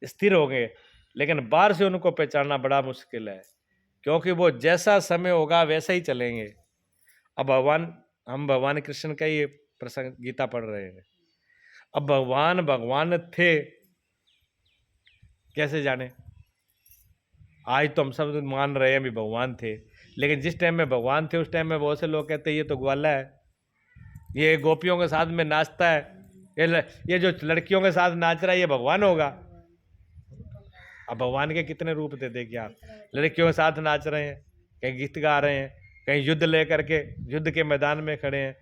स्थिर होंगे, लेकिन बाहर से उनको पहचानना बड़ा मुश्किल है, क्योंकि वो जैसा समय होगा वैसा ही चलेंगे। अब हम भगवान कृष्ण का ये प्रसंग गीता पढ़ रहे हैं। अब भगवान थे कैसे जाने? आज तो हम सब मान रहे हैं भी भगवान थे, लेकिन जिस टाइम में भगवान थे उस टाइम में बहुत से लोग कहते हैं ये तो ग्वाला है, ये गोपियों के साथ में नाचता है, ये जो लड़कियों के साथ नाच रहा है ये भगवान होगा। अब भगवान के कितने रूप थे देखिए आप, लड़कियों के साथ नाच रहे हैं, कहीं गीत गा रहे हैं, कहीं युद्ध लेकर के युद्ध के मैदान में खड़े हैं,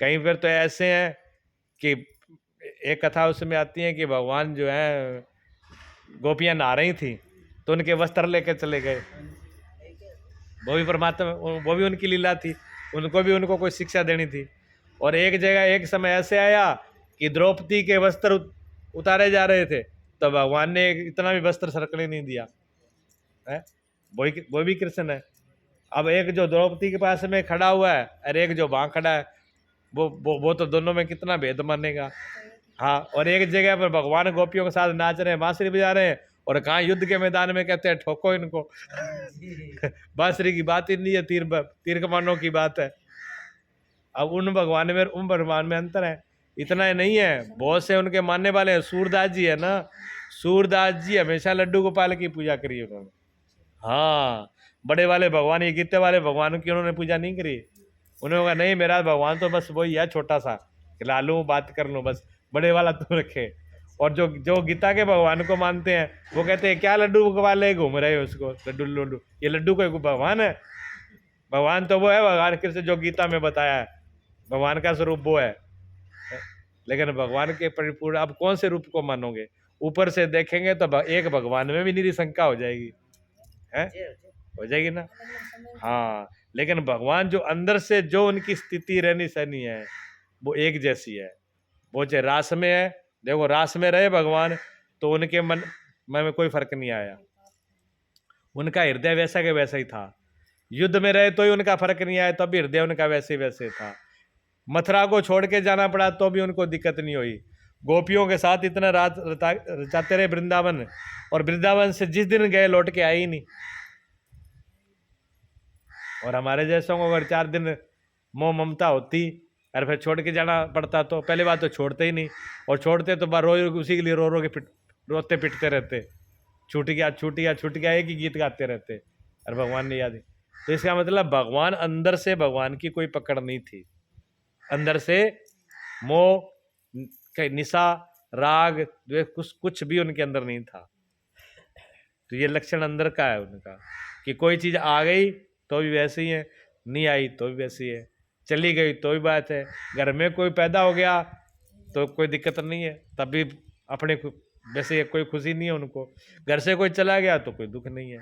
कहीं फिर तो ऐसे हैं कि एक कथा उसमें आती है कि भगवान जो है गोपियां नहा रही थी तो उनके वस्त्र लेकर चले गए। वो भी परमात्मा, वो भी उनकी लीला थी, उनको कोई शिक्षा देनी थी। और एक जगह एक समय ऐसे आया कि द्रौपदी के वस्त्र उतारे जा रहे थे, तो भगवान ने इतना भी वस्त्र सरकने नहीं दिया है। वो भी कृष्ण है। अब एक जो द्रौपदी के पास में खड़ा हुआ है और एक जो वहां खड़ा है, वो तो दोनों में कितना भेद मानेगा। हाँ, और एक जगह पर भगवान गोपियों के साथ नाच रहे हैं, बांसुरी बजा रहे हैं, और कहाँ युद्ध के मैदान में कहते हैं ठोको इनको। बांसुरी की बात ही नहीं है, तीर कमानों की बात है। अब उन भगवान में अंतर है। इतना ही नहीं है, बहुत से उनके मानने वाले हैं। सूरदास जी है ना, सूरदास जी हमेशा लड्डू गोपाल की पूजा करी उन्होंने। हाँ, बड़े वाले भगवान, ये गीते वाले भगवान की उन्होंने पूजा नहीं करी। उन्होंने कहा नहीं, मेरा भगवान तो बस वही है, छोटा सा, खिला लूँ, बात कर लूँ, बस बड़े वाला तुम रखे। और जो जो गीता के भगवान को मानते हैं वो कहते हैं क्या लड्डू गोपाल ले घूम रहे हो उसको, लड्डू, ये लड्डू कोई भगवान है? भगवान तो वो है, भगवान कृष्ण जो गीता में बताया है, भगवान का स्वरूप वो है। लेकिन भगवान के परिपूर्ण आप कौन से रूप को मानोगे? ऊपर से देखेंगे तो एक भगवान में भी निरी शंका हो जाएगी, है, हो जाएगी ना। हाँ, लेकिन भगवान जो अंदर से जो उनकी स्थिति रहनी सहनी है वो एक जैसी है। वो चाहे रास में है, देखो रास में रहे भगवान तो उनके मन में कोई फर्क नहीं आया, उनका हृदय वैसा के वैसा ही था। युद्ध में रहे तो ही उनका फर्क नहीं आया, तब भी हृदय उनका वैसे वैसे था। मथुरा को छोड़ के जाना पड़ा तो भी उनको दिक्कत नहीं हुई। गोपियों के साथ इतना रात रचाते रहे वृंदावन, और वृंदावन से जिस दिन गए लौट के आए ही नहीं। और हमारे जैसों को अगर 4 दिन मोह ममता होती और फिर छोड़ के जाना पड़ता तो पहले बात तो छोड़ते ही नहीं, और छोड़ते तो बार उसी के लिए रो के रोते पिटते रहते, छूट गया छूट गया छूट गया, एक ही गीत गाते रहते, और भगवान ने याद। तो इसका मतलब भगवान अंदर से, भगवान की कोई पकड़ नहीं थी। अंदर से मोह, निशा, राग, द्वेष कुछ भी उनके अंदर नहीं था। तो ये लक्षण अंदर का है उनका, कि कोई चीज़ आ गई तो भी वैसे ही है, नहीं आई तो भी वैसे ही है, चली गई तो भी बात है। घर में कोई पैदा हो गया तो कोई दिक्कत नहीं है, तब भी अपने वैसे कोई खुशी नहीं है उनको। घर से कोई चला गया तो कोई दुख नहीं है।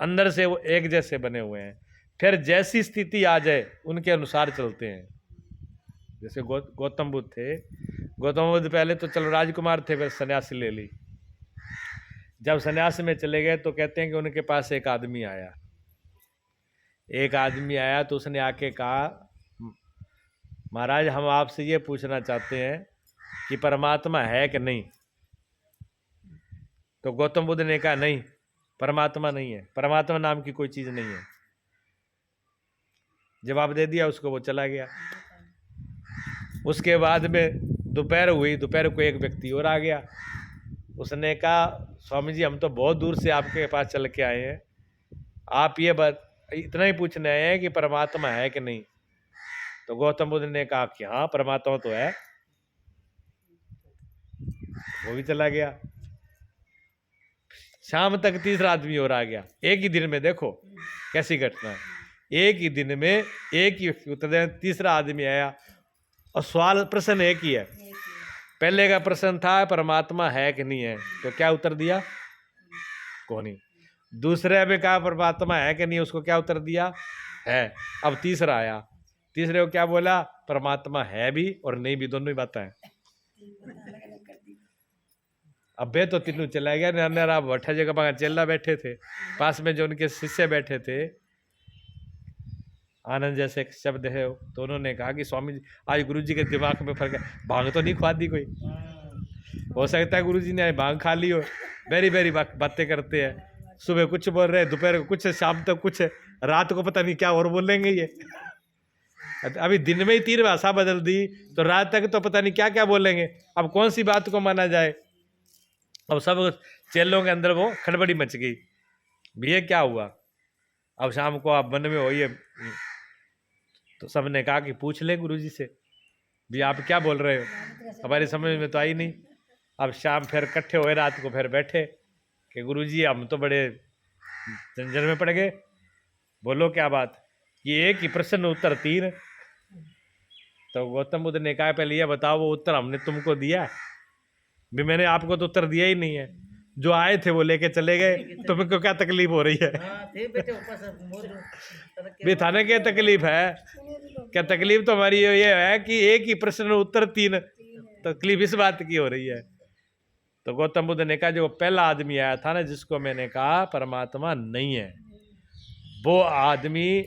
अंदर से वो एक जैसे बने हुए हैं। फिर जैसी स्थिति आ जाए उनके अनुसार चलते हैं। जैसे गौतम बुद्ध थे, गौतम बुद्ध पहले तो चलो राजकुमार थे, फिर सन्यासी ले ली। जब सन्यास में चले गए तो कहते हैं कि उनके पास एक आदमी आया तो उसने आके कहा, महाराज हम आपसे ये पूछना चाहते हैं कि परमात्मा है कि नहीं? तो गौतम बुद्ध ने कहा नहीं, परमात्मा नहीं है, परमात्मा नाम की कोई चीज़ नहीं है। जवाब दे दिया उसको, वो चला गया। उसके बाद में दोपहर हुई, दोपहर को एक व्यक्ति और आ गया। उसने कहा स्वामी जी हम तो बहुत दूर से आपके पास चल के आए हैं, आप ये बात इतना ही पूछने आए हैं कि परमात्मा है कि नहीं? तो गौतम बुद्ध ने कहा कि हाँ परमात्मा तो है। वो भी चला गया। शाम तक तीसरा आदमी और आ गया, एक ही दिन में। देखो कैसी घटना है, एक ही दिन में एक ही उत्तर। तीसरा आदमी आया और सवाल प्रश्न एक ही है। पहले का प्रश्न था परमात्मा है कि नहीं है, तो क्या उत्तर दिया? कौन? दूसरे में कहा परमात्मा है कि नहीं, उसको क्या उत्तर दिया? है। अब तीसरा आया, तीसरे को क्या बोला? परमात्मा है भी और नहीं भी, दोनों ही बातें हैं। अबे तो तीनों चला गया। नन्ना भट्टा जी का चेला बैठे थे, पास में जो उनके शिष्य बैठे थे, आनंद जैसे एक शब्द है, तो उन्होंने कहा कि स्वामी जी आज गुरुजी के दिमाग में फर्क है, भांग तो नहीं खा दी कोई? हो सकता है गुरुजी ने भांग खा ली हो। वेरी वेरी बातें करते हैं, सुबह कुछ बोल रहे, दोपहर को कुछ, शाम तक कुछ, रात को पता नहीं क्या और बोलेंगे ये। अभी दिन में ही 3 भाषा बदल दी तो रात तक तो पता नहीं क्या क्या बोलेंगे। अब कौन सी बात को माना जाए? अब सब चेलों के अंदर वो खड़बड़ी मच गई, भैया क्या हुआ? अब शाम को आप मन में होइए, तो सबने कहा कि पूछ ले गुरुजी से, भी आप क्या बोल रहे हो, हमारी समझ में तो आई नहीं। अब शाम फिर इकट्ठे हुए, रात को फिर बैठे कि गुरुजी हम तो बड़े झंझट में पड़ गए, बोलो क्या बात? ये एक ही प्रश्न उत्तर 3। तो गौतम बुद्ध ने कहा पहले ये बताओ वो उत्तर हमने तुमको दिया भी? मैंने आपको तो उत्तर दिया ही नहीं है। जो आए थे वो लेके चले गए, तुमको क्या तकलीफ हो रही है? हाँ थे बेटे ऊपर से मोर भी थाने के तकलीफ है क्या? तकलीफ तो हमारी ये है कि एक ही प्रश्न उत्तर 3, तकलीफ इस बात की हो रही है। तो गौतम बुद्ध ने कहा जो पहला आदमी आया था ना, जिसको मैंने कहा परमात्मा नहीं है, वो आदमी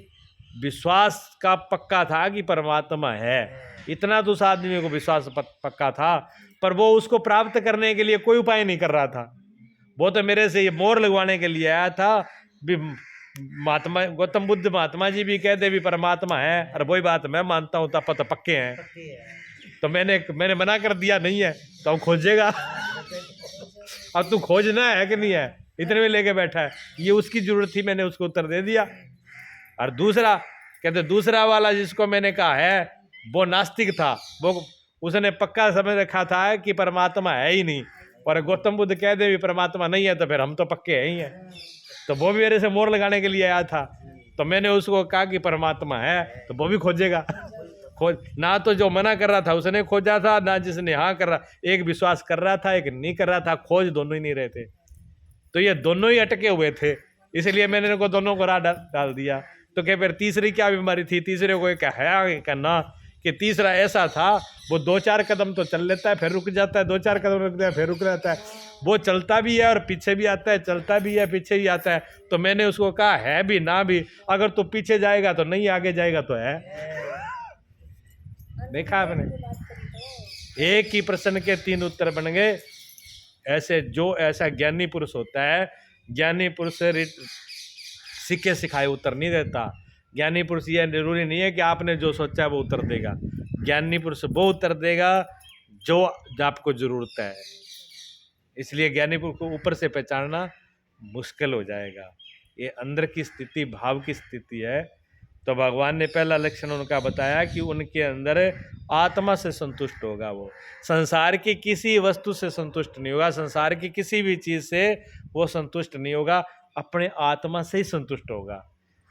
विश्वास का पक्का था कि परमात्मा है। इतना तो उस आदमी को विश्वास पक्का था, पर वो उसको प्राप्त करने के लिए कोई उपाय नहीं कर रहा था। वो तो मेरे से ये मोहर लगवाने के लिए आया था। भी महात्मा गौतम बुद्ध महात्मा जी भी कहते भी परमात्मा है, और वही बात मैं मानता हूँ, तब तो पक्के हैं। पक्के है। तो मैंने मना कर दिया नहीं है, तो हम खोजेगा। अब तू खोजना है कि नहीं है, इतने में लेके बैठा है। ये उसकी जरूरत थी, मैंने उसको उत्तर दे दिया। और दूसरा कहते दूसरा वाला जिसको मैंने कहा है वो नास्तिक था, वो उसने पक्का समझ रखा था कि परमात्मा है ही नहीं, और गौतम बुद्ध कह दे भी परमात्मा नहीं है तो फिर हम तो पक्के है ही हैं। तो वो भी मेरे से मोहर लगाने के लिए आया था, तो मैंने उसको कहा कि परमात्मा है, तो वो भी खोजेगा। खोज ना, तो जो मना कर रहा था उसने खोजा था, ना जिसने हाँ कर रहा, एक विश्वास कर रहा था एक नहीं कर रहा था, खोज दोनों ही नहीं रहे थे। तो ये दोनों ही अटके हुए थे, इसलिए मैंने इनको दोनों को राह डाल दिया। तो क्या फिर तीसरी क्या बीमारी थी? तीसरे को एक है करना कि तीसरा ऐसा था, वो 2-4 कदम तो चल लेता है फिर रुक जाता है, 2-4 कदम रुक जाता है फिर रुक जाता है। वो चलता भी है और पीछे भी आता है, चलता भी है पीछे भी आता है। तो मैंने उसको कहा है भी ना भी, अगर तू पीछे जाएगा तो नहीं, आगे जाएगा तो है। देखा आपने, एक ही प्रश्न के 3 उत्तर बन गए। ऐसे जो ऐसा ज्ञानी पुरुष होता है, ज्ञानी पुरुष सिक्के सिखाए उत्तर नहीं देता। ज्ञानी पुरुष यह जरूरी नहीं है कि आपने जो सोचा है वो उत्तर देगा। ज्ञानी पुरुष वो उत्तर देगा जो आपको जरूरत है। इसलिए ज्ञानी पुरुष को ऊपर से पहचानना मुश्किल हो जाएगा। ये अंदर की स्थिति, भाव की स्थिति है। तो भगवान ने पहला लक्षण उनका बताया कि उनके अंदर आत्मा से संतुष्ट होगा। वो संसार की किसी वस्तु से संतुष्ट नहीं होगा, संसार की किसी भी चीज़ से वो संतुष्ट नहीं होगा, अपने आत्मा से ही संतुष्ट होगा।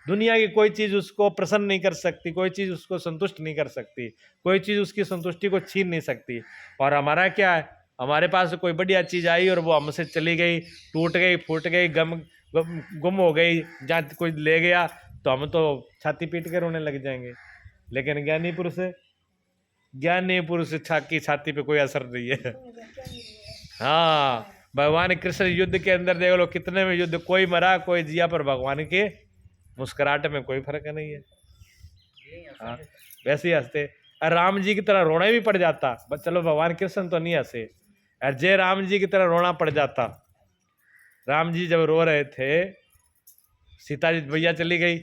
दुनिया की कोई चीज़ उसको प्रसन्न नहीं कर सकती, कोई चीज़ उसको संतुष्ट नहीं कर सकती, कोई चीज़ उसकी संतुष्टि को छीन नहीं सकती। और हमारा क्या है, हमारे पास कोई बढ़िया चीज़ आई और वो हमसे चली गई, टूट गई, फूट गई, गुम हो गई, जहाँ कोई ले गया, तो हम तो छाती पीट के रोने लग जाएंगे। लेकिन ज्ञानी पुरुष की छाती पे कोई असर नहीं है। हाँ, भगवान कृष्ण युद्ध के अंदर देख लो, कितने में युद्ध, कोई मरा कोई जिया, पर भगवान के मुस्कुराहट में कोई फर्क नहीं है। हाँ, वैसे ही हंसते। और राम जी की तरह रोना भी पड़ जाता, चलो भगवान कृष्ण तो नहीं हंसे, और जय राम जी की तरह रोना पड़ जाता। राम जी जब रो रहे थे, सीता जी मैया चली गई,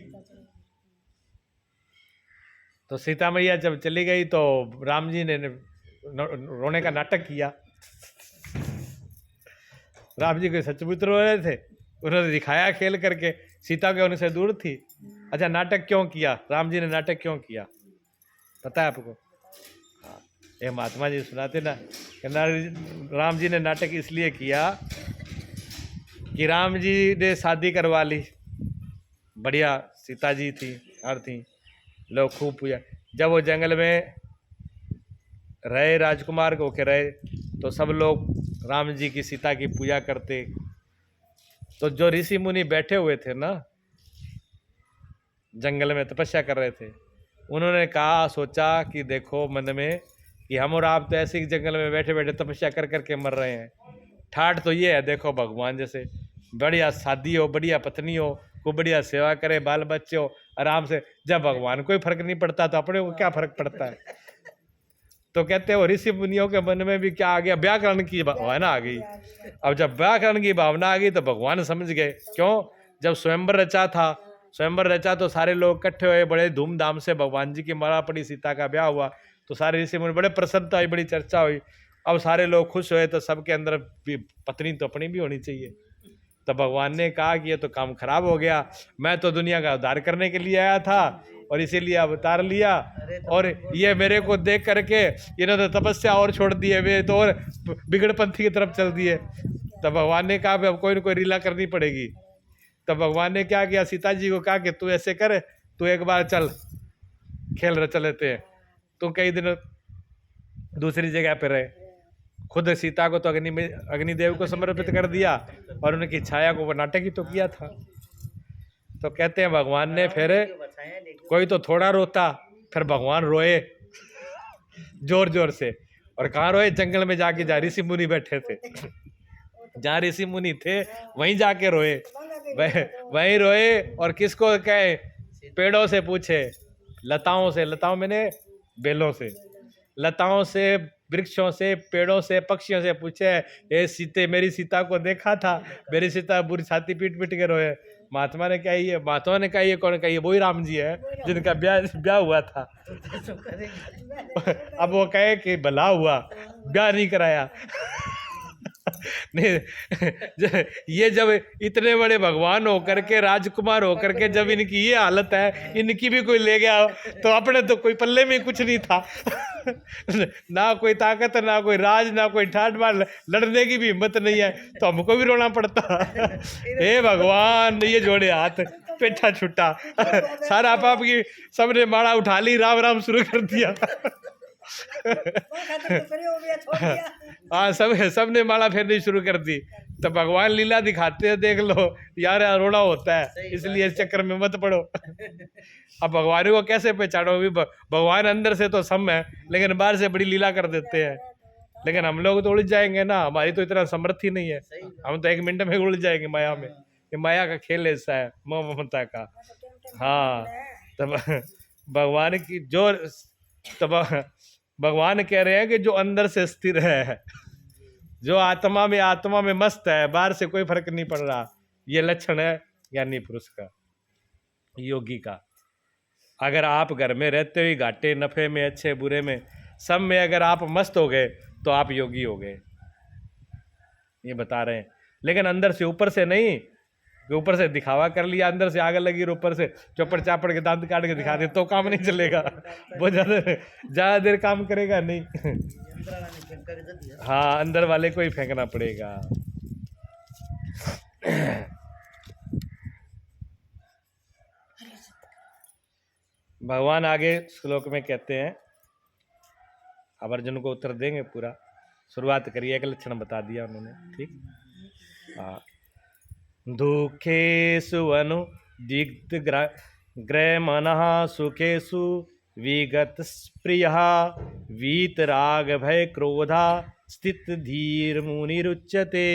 तो सीता मैया जब चली गई तो राम जी ने रोने का नाटक किया। राम जी कोई सचमुच रो रहे थे, उन्होंने दिखाया खेल करके, सीता के उनसे दूर थी। अच्छा, नाटक क्यों किया? राम जी ने नाटक क्यों किया पता है आपको? हाँ, ये महात्मा जी सुनाते ना कि राम जी ने नाटक इसलिए किया कि राम जी ने शादी करवा ली, बढ़िया सीता जी थी, हर थी, लोग खूब पूजा। जब वो जंगल में रहे, राजकुमार को के रहे, तो सब लोग राम जी की, सीता की पूजा करते। तो जो ऋषि मुनि बैठे हुए थे ना जंगल में, तपस्या कर रहे थे, उन्होंने कहा, सोचा कि देखो मन में कि हम और आप तो ऐसे ही जंगल में बैठे बैठे तपस्या कर करके मर रहे हैं। ठाठ तो ये है, देखो भगवान जैसे बढ़िया शादी हो, बढ़िया पत्नी हो, को बढ़िया सेवा करे, बाल बच्चे हो, आराम से। जब भगवान कोई फर्क नहीं पड़ता तो अपने को क्या फर्क पड़ता है? तो कहते हो ऋषि मुनियों के मन में भी क्या आ गया, व्याकरण की भावना आ गई। अब जब व्याकरण की भावना आ गई तो भगवान समझ गए। क्यों? जब स्वयंवर रचा तो सारे लोग इकट्ठे हुए, बड़े धूमधाम से भगवान जी की माला पड़ी, सीता का ब्याह हुआ, तो सारे ऋषि मुनि बड़े प्रसन्नता हुई, बड़ी चर्चा हुई। अब सारे लोग खुश हुए, तो सबके अंदर भी पत्नी तो अपनी भी होनी चाहिए। तो भगवान ने कहा कि ये तो काम खराब हो गया, मैं तो दुनिया का उद्धार करने के लिए आया था और इसीलिए अवतार लिया, और ये मेरे को देख करके इन्होंने तपस्या और छोड़ दी है, वे तो और बिगड़पंथी की तरफ चल दिए। तो भगवान ने कहा अब कोई न कोई लीला करनी पड़ेगी। तो भगवान ने क्या किया, सीता जी को कहा कि तू ऐसे कर, तू एक बार चल खेल रच लेते हैं। तू कई दिन दूसरी जगह पे रहे, खुद सीता को तो अग्निदेव को समर्पित कर दिया और उनकी छाया को वो नाटक ही तो किया था। तो कहते हैं भगवान ने फिर बताया लेकिन कोई तो थोड़ा रोता, फिर भगवान रोए जोर जोर से। और कहाँ रोए? जंगल में जाके, जहाँ ऋषि मुनि बैठे थे, जहाँ ऋषि मुनि थे वहीं जाके रोए, वहीं रोए। और किसको कहे? पेड़ों से पूछे, लताओं से, लताओं मैंने बेलों से, लताओं से, वृक्षों से, पेड़ों से, पक्षियों से पूछे, ये सीते, मेरी सीता को देखा था? मेरी सीता बुरी छाती पीट पीट के रोए। महात्मा ने कहा ये, महात्मा ने कहा ये कौन? कहा ये वही राम जी है जिनका ब्याह हुआ था। तो करेंगे। अब वो कहे कि भला हुआ ब्याह नहीं कराया। नहीं, ये जब इतने बड़े भगवान होकर के, राजकुमार होकर के, जब इनकी ये हालत है, इनकी भी कोई ले गया तो अपने तो कोई पल्ले में कुछ नहीं था। ना कोई ताकत, ना कोई राज, ना कोई ठाट बाट, लड़ने की भी हिम्मत नहीं है, तो हमको भी रोना पड़ता। हे भगवान, ये जोड़े हाथ, पेठा छुट्टा, सारा पाप की सबने माला उठा ली, राम राम शुरू कर दिया। हाँ, सबने माला फेरनी शुरू कर दी। तो भगवान लीला दिखाते हैं, देख लो यार, रोना होता है, इसलिए इस चक्कर में मत पड़ो। अब भगवान को कैसे पहचानो? भी भगवान अंदर से तो सम है, लेकिन बाहर से बड़ी लीला कर देते हैं। लेकिन हम लोग तो उलझ जाएंगे ना, हमारी तो इतना समर्थ ही नहीं है, हम तो 1 मिनट में उलझ जाएंगे माया में। ये माया का खेल ऐसा है, मोह ममता का। हाँ, तब भगवान की जो, तब भगवान कह रहे हैं कि जो अंदर से स्थिर है, जो आत्मा में मस्त है, बाहर से कोई फर्क नहीं पड़ रहा, ये लक्षण है ज्ञानी पुरुष का, योगी का। अगर आप घर में रहते हुए घाटे नफे में, अच्छे बुरे में, सब में अगर आप मस्त हो गए तो आप योगी हो गए, ये बता रहे हैं। लेकिन अंदर से, ऊपर से नहीं, कि ऊपर से दिखावा कर लिया, अंदर से आग लगी और ऊपर से चौपड़ चापड़ के दांत काट के दिखा दे तो काम नहीं चलेगा। बहुत ज़्यादा देर काम करेगा नहीं। हाँ, अंदर वाले को ही फेंकना पड़ेगा। भगवान आगे श्लोक में कहते हैं, अब अर्जुन को उत्तर देंगे पूरा। शुरुआत करिए, एक लक्षण बता दिया उन्होंने, ठीक। हाँ, दुखेषु अनुदिग्ध ग्रहमनः सुखेषु विगत स्प्रियः वीतराग भय क्रोधा स्थित धीर मुनिरुच्यते।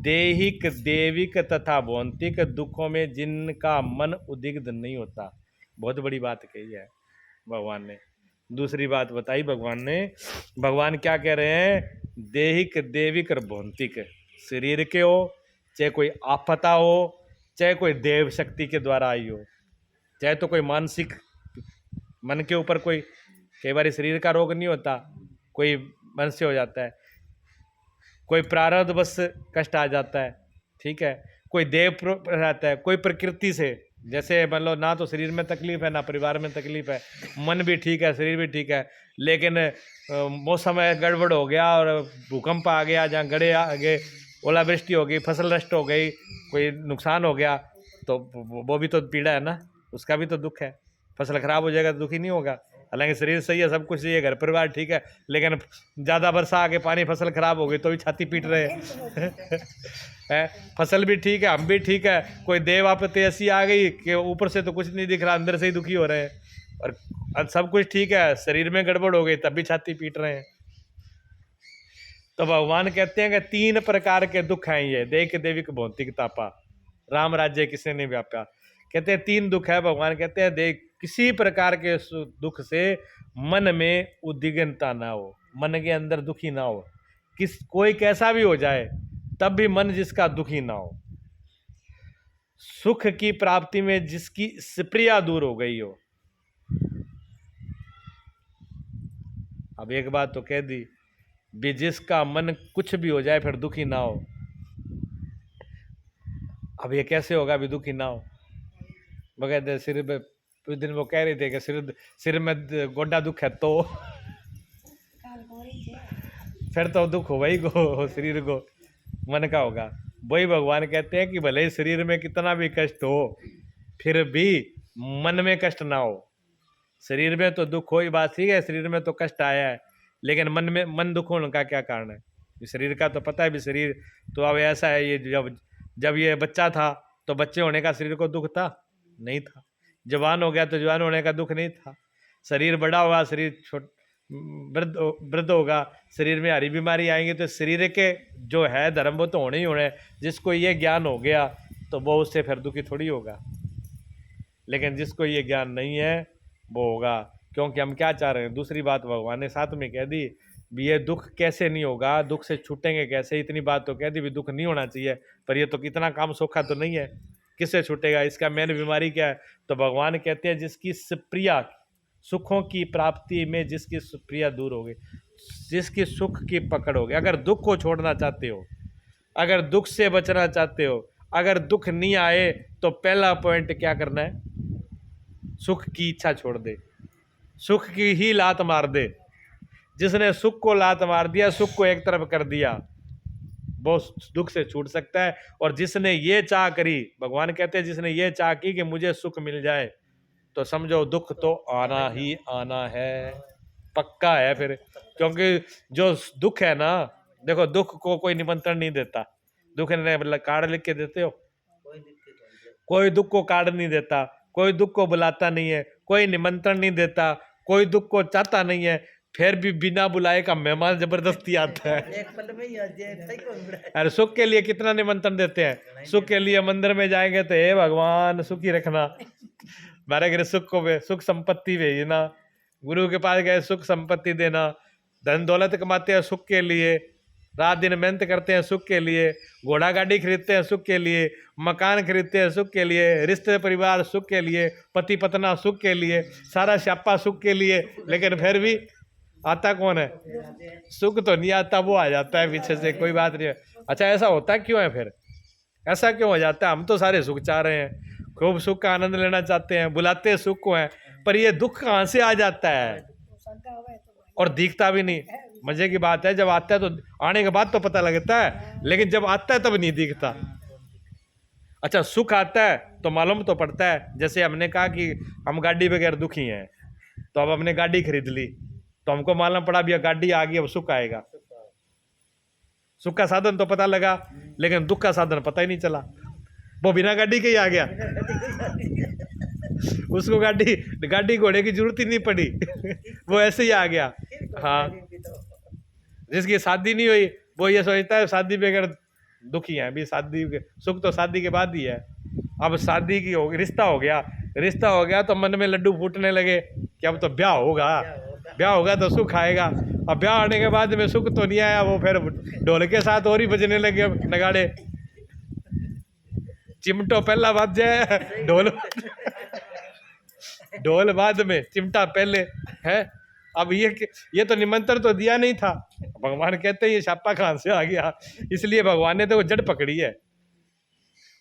देहिक, देविक तथा भौतिक दुखों में जिनका मन उद्विग्न नहीं होता। बहुत बड़ी बात कही है भगवान ने। दूसरी बात बताई भगवान ने। भगवान क्या कह रहे हैं? देहिक, देविक और भौतिक, शरीर के हो, चाहे कोई आपदा हो, चाहे कोई देव शक्ति के द्वारा आई हो, चाहे तो कोई मानसिक, मन के ऊपर कोई, कई बार शरीर का रोग नहीं होता, कोई मन से हो जाता है, कोई प्रारब्ध बस कष्ट आ जाता है, ठीक है, कोई देव रहता है, कोई प्रकृति से, जैसे मान लो ना तो शरीर में तकलीफ है, ना परिवार में तकलीफ है, मन भी ठीक है, शरीर भी ठीक है, लेकिन मौसम में गड़बड़ हो गया और भूकंप आ गया, जहाँ गड़े आ गए, ओलावृष्टि हो गई, फसल नष्ट हो गई, कोई नुकसान हो गया, तो वो भी तो पीड़ा है ना, उसका भी तो दुख है। फसल खराब हो जाएगा तो दुखी नहीं होगा। हालांकि शरीर सही है, सब कुछ सही है, घर परिवार ठीक है, लेकिन ज़्यादा वर्षा आके पानी, फसल खराब हो गई तो भी छाती पीट रहे हैं। फसल भी ठीक है, हम भी ठीक है, कोई देव आपत्ति ऐसी आ गई कि ऊपर से तो कुछ नहीं दिख रहा, अंदर से ही दुखी हो रहे हैं, और सब कुछ ठीक है, शरीर में गड़बड़ हो गई तब भी छाती पीट रहे हैं। तो भगवान कहते हैं कि 3 प्रकार के दुख हैं ये, देहिक, देविक, भौतिक, तापा, राम राज्य किसने नहीं व्यापा। कहते हैं 3 दुख है। भगवान कहते हैं देख, किसी प्रकार के दुख से मन में उद्विग्नता ना हो, मन के अंदर दुखी ना हो, कोई कैसा भी हो जाए तब भी मन जिसका दुखी ना हो, सुख की प्राप्ति में जिसकी स्प्रिया दूर हो गई हो। अब एक बात तो कह दी भी, जिसका मन कुछ भी हो जाए फिर दुखी ना हो। अब ये कैसे होगा भी दुखी ना हो? बगैर सिर में, उस दिन वो कह रहे थे कि सिर में गोड्डा दुख है तो फिर तो दुख हो वही को, शरीर को, मन का होगा। वही भगवान कहते हैं कि भले ही शरीर में कितना भी कष्ट हो, फिर भी मन में कष्ट ना हो। शरीर में तो दुख हो ही बात ठीक है, शरीर में तो कष्ट आया है, लेकिन मन दुख होने का क्या कारण है? शरीर का तो पता है भी, शरीर तो अब ऐसा है, ये जब ये बच्चा था तो बच्चे होने का शरीर को दुख था? नहीं था। जवान हो गया तो जवान होने का दुख नहीं था। शरीर बड़ा होगा, शरीर वृद्ध होगा, शरीर में हरी बीमारी आएंगी, तो शरीर के जो है धर्म वो तो होने ही होने। जिसको ये ज्ञान हो गया तो वो उससे फिर दुखी थोड़ी होगा। लेकिन जिसको ये ज्ञान नहीं है वो होगा, क्योंकि हम क्या चाह रहे हैं? दूसरी बात भगवान ने साथ में कह दी भी, ये दुख कैसे नहीं होगा, दुख से छूटेंगे कैसे? इतनी बात तो कह दी भी दुख नहीं होना चाहिए, पर ये तो कितना काम सौखा तो नहीं है, किससे छूटेगा? इसका मेन बीमारी क्या है? तो भगवान कहते हैं जिसकी सुप्रिया, सुखों की प्राप्ति में जिसकी सुप्रिया दूर हो गई, जिसकी सुख की पकड़ हो गई। अगर दुख को छोड़ना चाहते हो, अगर दुख से बचना चाहते हो, अगर दुख नहीं आए, तो पहला पॉइंट क्या करना है? सुख की इच्छा छोड़ दे, सुख की ही लात मार दे। जिसने सुख को लात मार दिया, सुख को एक तरफ कर दिया, वो दुख से छूट सकता है। और जिसने ये चाह करी, भगवान कहते हैं जिसने ये चाह की कि मुझे सुख मिल जाए, तो समझो दुख तो आना ही आना है, पक्का है फिर। क्योंकि जो दुख है ना, देखो दुख को कोई निमंत्रण नहीं देता। दुख ने मतलब कार्ड लिख के देते हो? कोई दुख को कार्ड नहीं देता, कोई दुख को बुलाता नहीं है, कोई निमंत्रण नहीं देता, कोई दुख को चाहता नहीं है, फिर भी बिना बुलाए का मेहमान जबरदस्ती आता है। एक पल में ही आ जाए, सही कौन बुलाए? अरे सुख के लिए कितना निमंत्रण देते हैं। सुख के लिए मंदिर में जाएंगे तो हे भगवान सुखी रखना, हमारे घर सुख को सुख संपत्ति भेजना, गुरु के पास गए सुख संपत्ति देना, धन दौलत कमाते हैं सुख के लिए, रात दिन मेहनत करते हैं सुख के लिए, घोड़ा गाड़ी खरीदते हैं सुख के लिए, मकान खरीदते हैं सुख के लिए, रिश्ते परिवार सुख के लिए, पति पत्ना सुख के लिए, सारा स्यापा सुख के लिए। लेकिन फिर भी आता कौन है? सुख तो नहीं आता, वो आ जाता है पीछे से, कोई बात नहीं है। अच्छा ऐसा होता क्यों है फिर? ऐसा क्यों हो जाता है? हम तो सारे सुख चाह रहे हैं, खूब सुख का आनंद लेना चाहते हैं, बुलाते हैं सुख को है, पर ये दुख कहाँ से आ जाता है? और दिखता भी नहीं। मजे की बात है, जब आता है तो आने के बाद तो पता लगता है, लेकिन जब आता है तब नहीं दिखता। अच्छा सुख आता है तो मालूम तो पड़ता है। जैसे हमने कहा कि हम गाड़ी बगैर दुखी हैं, तो अब हमने गाड़ी खरीद ली, तो हमको मालूम पड़ा भैया गाड़ी आ गई, अब सुख आएगा। सुख का साधन तो पता लगा, लेकिन दुख का साधन पता ही नहीं चला, वो बिना गाड़ी के ही आ गया। उसको गाड़ी घोड़े की जरूरत ही नहीं पड़ी, वो ऐसे ही आ गया। हाँ, जिसकी शादी नहीं हुई वो ये सोचता है शादी बगैर दुखी है। अभी शादी सुख तो शादी के बाद ही है। अब शादी की हो रिश्ता हो गया तो मन में लड्डू फूटने लगे कि अब तो ब्याह होगा तो सुख आएगा। अब ब्याह आने के बाद में सुख तो नहीं आया, वो फिर ढोल के साथ और ही बजने लगे नगाड़े। चिमटो पहला बज जाए, ढोल बाद में, चिमटा पहले है। अब ये तो निमंत्रण तो दिया नहीं था। भगवान कहते हैं ये छापा कहाँ से आ गया? इसलिए भगवान ने तो वो जड़ पकड़ी है।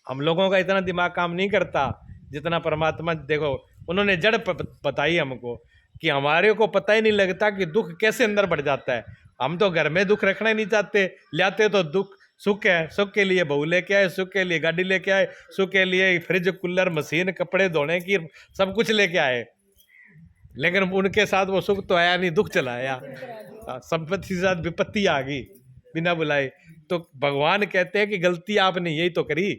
हम लोगों का इतना दिमाग काम नहीं करता जितना परमात्मा। देखो उन्होंने जड़ बताई हमको कि हमारे को पता ही नहीं लगता कि दुख कैसे अंदर बढ़ जाता है। हम तो घर में दुख रखना ही नहीं चाहते, लाते तो दुख सुख है। सुख के लिए बहू लेके आए, सुख के लिए गाड़ी लेके आए, सुख के लिए फ्रिज कूलर मशीन कपड़े धोने की सब कुछ लेके आए, लेकिन उनके साथ वो सुख तो आया नहीं, दुख चला आया। संपत्ति के साथ विपत्ति आ गई बिना बुलाए। तो भगवान कहते हैं कि गलती आपने यही तो करी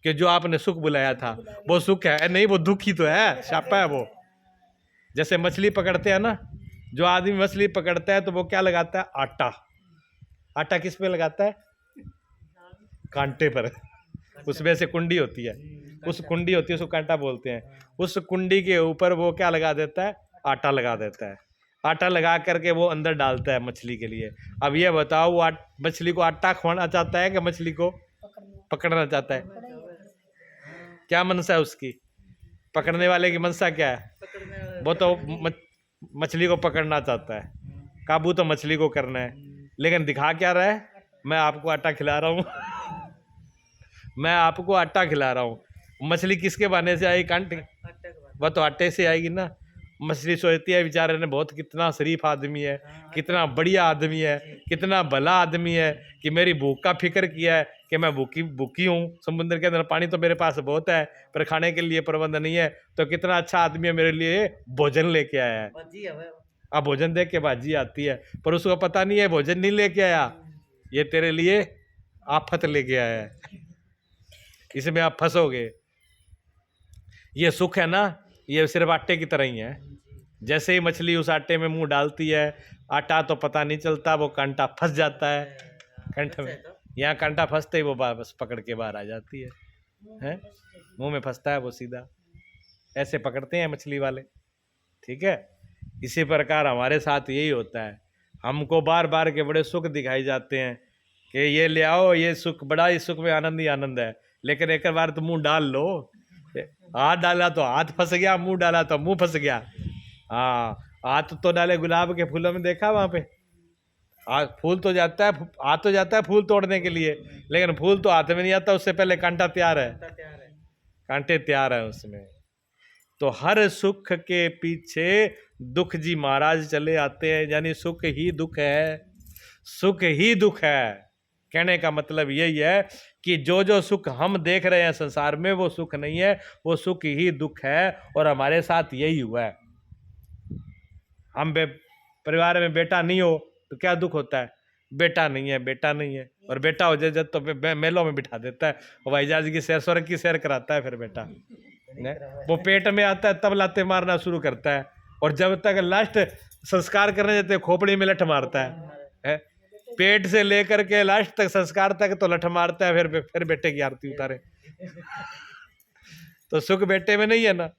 कि जो आपने सुख बुलाया था वो सुख है नहीं, वो दुख ही तो है, छापा है वो। जैसे मछली पकड़ते हैं ना, जो आदमी मछली पकड़ता है तो वो क्या लगाता है? आटा। आटा किस पे लगाता है? कांटे पर। उसमें से कुंडी होती है, उस कुंडी होती है, उसको कांटा बोलते हैं। उस कुंडी के ऊपर वो क्या लगा देता है? आटा लगा देता है। आटा लगा करके वो अंदर डालता है मछली के लिए। अब ये बताओ वो मछली को आटा खवाना चाहता है कि मछली को पकड़ना चाहता है? क्या मनसा है उसकी? पकड़ने वाले की मनसा क्या है? वो तो मछली को पकड़ना चाहता है, काबू तो मछली को करना है। लेकिन दिखा क्या रहा है? मैं आपको आटा खिला रहा हूँ। मैं आपको आटा खिला रहा हूँ। मछली किसके बहाने से आई? कांटे। वह तो आटे से आएगी ना। मछली सोचती है बेचारे ने बहुत कितना शरीफ आदमी है, कितना बढ़िया आदमी है, कितना भला आदमी है कि मेरी भूख का फिक्र किया है कि मैं भूखी हूँ। समुद्र के अंदर पानी तो मेरे पास बहुत है पर खाने के लिए प्रबंध नहीं है, तो कितना अच्छा आदमी है, मेरे लिए भोजन लेके आया है। अब भोजन देख के बाजी आती है, पर उसको पता नहीं है भोजन नहीं लेके आया, ये तेरे लिए आफत लेके आया है, इसमें आप फंसोगे। ये सुख है ना, ये सिर्फ आटे की तरह ही है। जैसे ही मछली उस आटे में मुंह डालती है, आटा तो पता नहीं चलता, वो कांटा फंस जाता है कंठ में। यहाँ कांटा फंसते ही वो बस पकड़ के बाहर आ जाती है? मुंह में फंसता है वो सीधा। ऐसे पकड़ते हैं मछली वाले, ठीक है। इसी प्रकार हमारे साथ यही होता है, हमको बार बार के बड़े सुख दिखाई जाते हैं कि ये ले आओ, ये सुख, बड़ा ही सुख में आनंद ही आनंद है। लेकिन एक बार तो मुंह डाल लो, हाथ डाला तो हाथ फंस गया, मुंह डाला तो मुंह फंस गया। हाँ, हाथ तो डाले गुलाब के फूलों में, देखा वहां पे फूल तो जाता है, हाथ तो जाता है फूल तोड़ने के लिए, लेकिन फूल तो हाथ में नहीं आता, उससे पहले कांटा तैयार है, कांटे तैयार है उसमें। तो हर सुख के पीछे दुख जी महाराज चले आते हैं, यानी सुख ही दुख है, सुख ही दुख है। कहने का मतलब यही है कि जो जो सुख हम देख रहे हैं संसार में, वो सुख नहीं है, वो सुख ही दुख है। और हमारे साथ यही हुआ है। हम परिवार में बेटा नहीं हो तो क्या दुख होता है, बेटा नहीं है, बेटा नहीं है। और बेटा हो जाए तो मेलों में बिठा देता है, हवाई जहाज की सैर, स्वर्ग की सैर कराता है। फिर बेटा वो पेट में आता है तब लाते मारना शुरू करता है, और जब तक लास्ट संस्कार करने जाते हैं खोपड़ी में लठ मारता है। पेट से लेकर के लास्ट तक संस्कार तक तो लठ मारता है, फिर बेटे की आरती उतारे। तो सुख बेटे में नहीं है ना,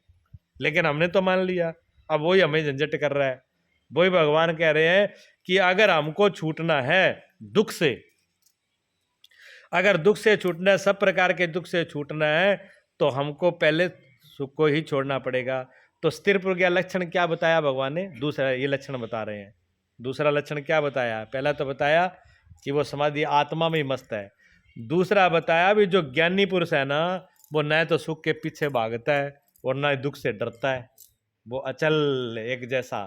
लेकिन हमने तो मान लिया, अब वही हमें झंझट कर रहा है। वही भगवान कह रहे हैं कि अगर हमको छूटना है दुख से, अगर दुख से छूटना है, सब प्रकार के दुख से छूटना है, तो हमको पहले सुख को ही छोड़ना पड़ेगा। तो स्थिर प्रज्ञा लक्षण क्या बताया भगवान ने? दूसरा ये लक्षण बता रहे हैं। दूसरा लक्षण क्या बताया? पहला तो बताया कि वो समाधि आत्मा में ही मस्त है। दूसरा बताया भी जो ज्ञानी पुरुष है ना, वो न तो सुख के पीछे भागता है और न दुख से डरता है। वो अचल एक जैसा,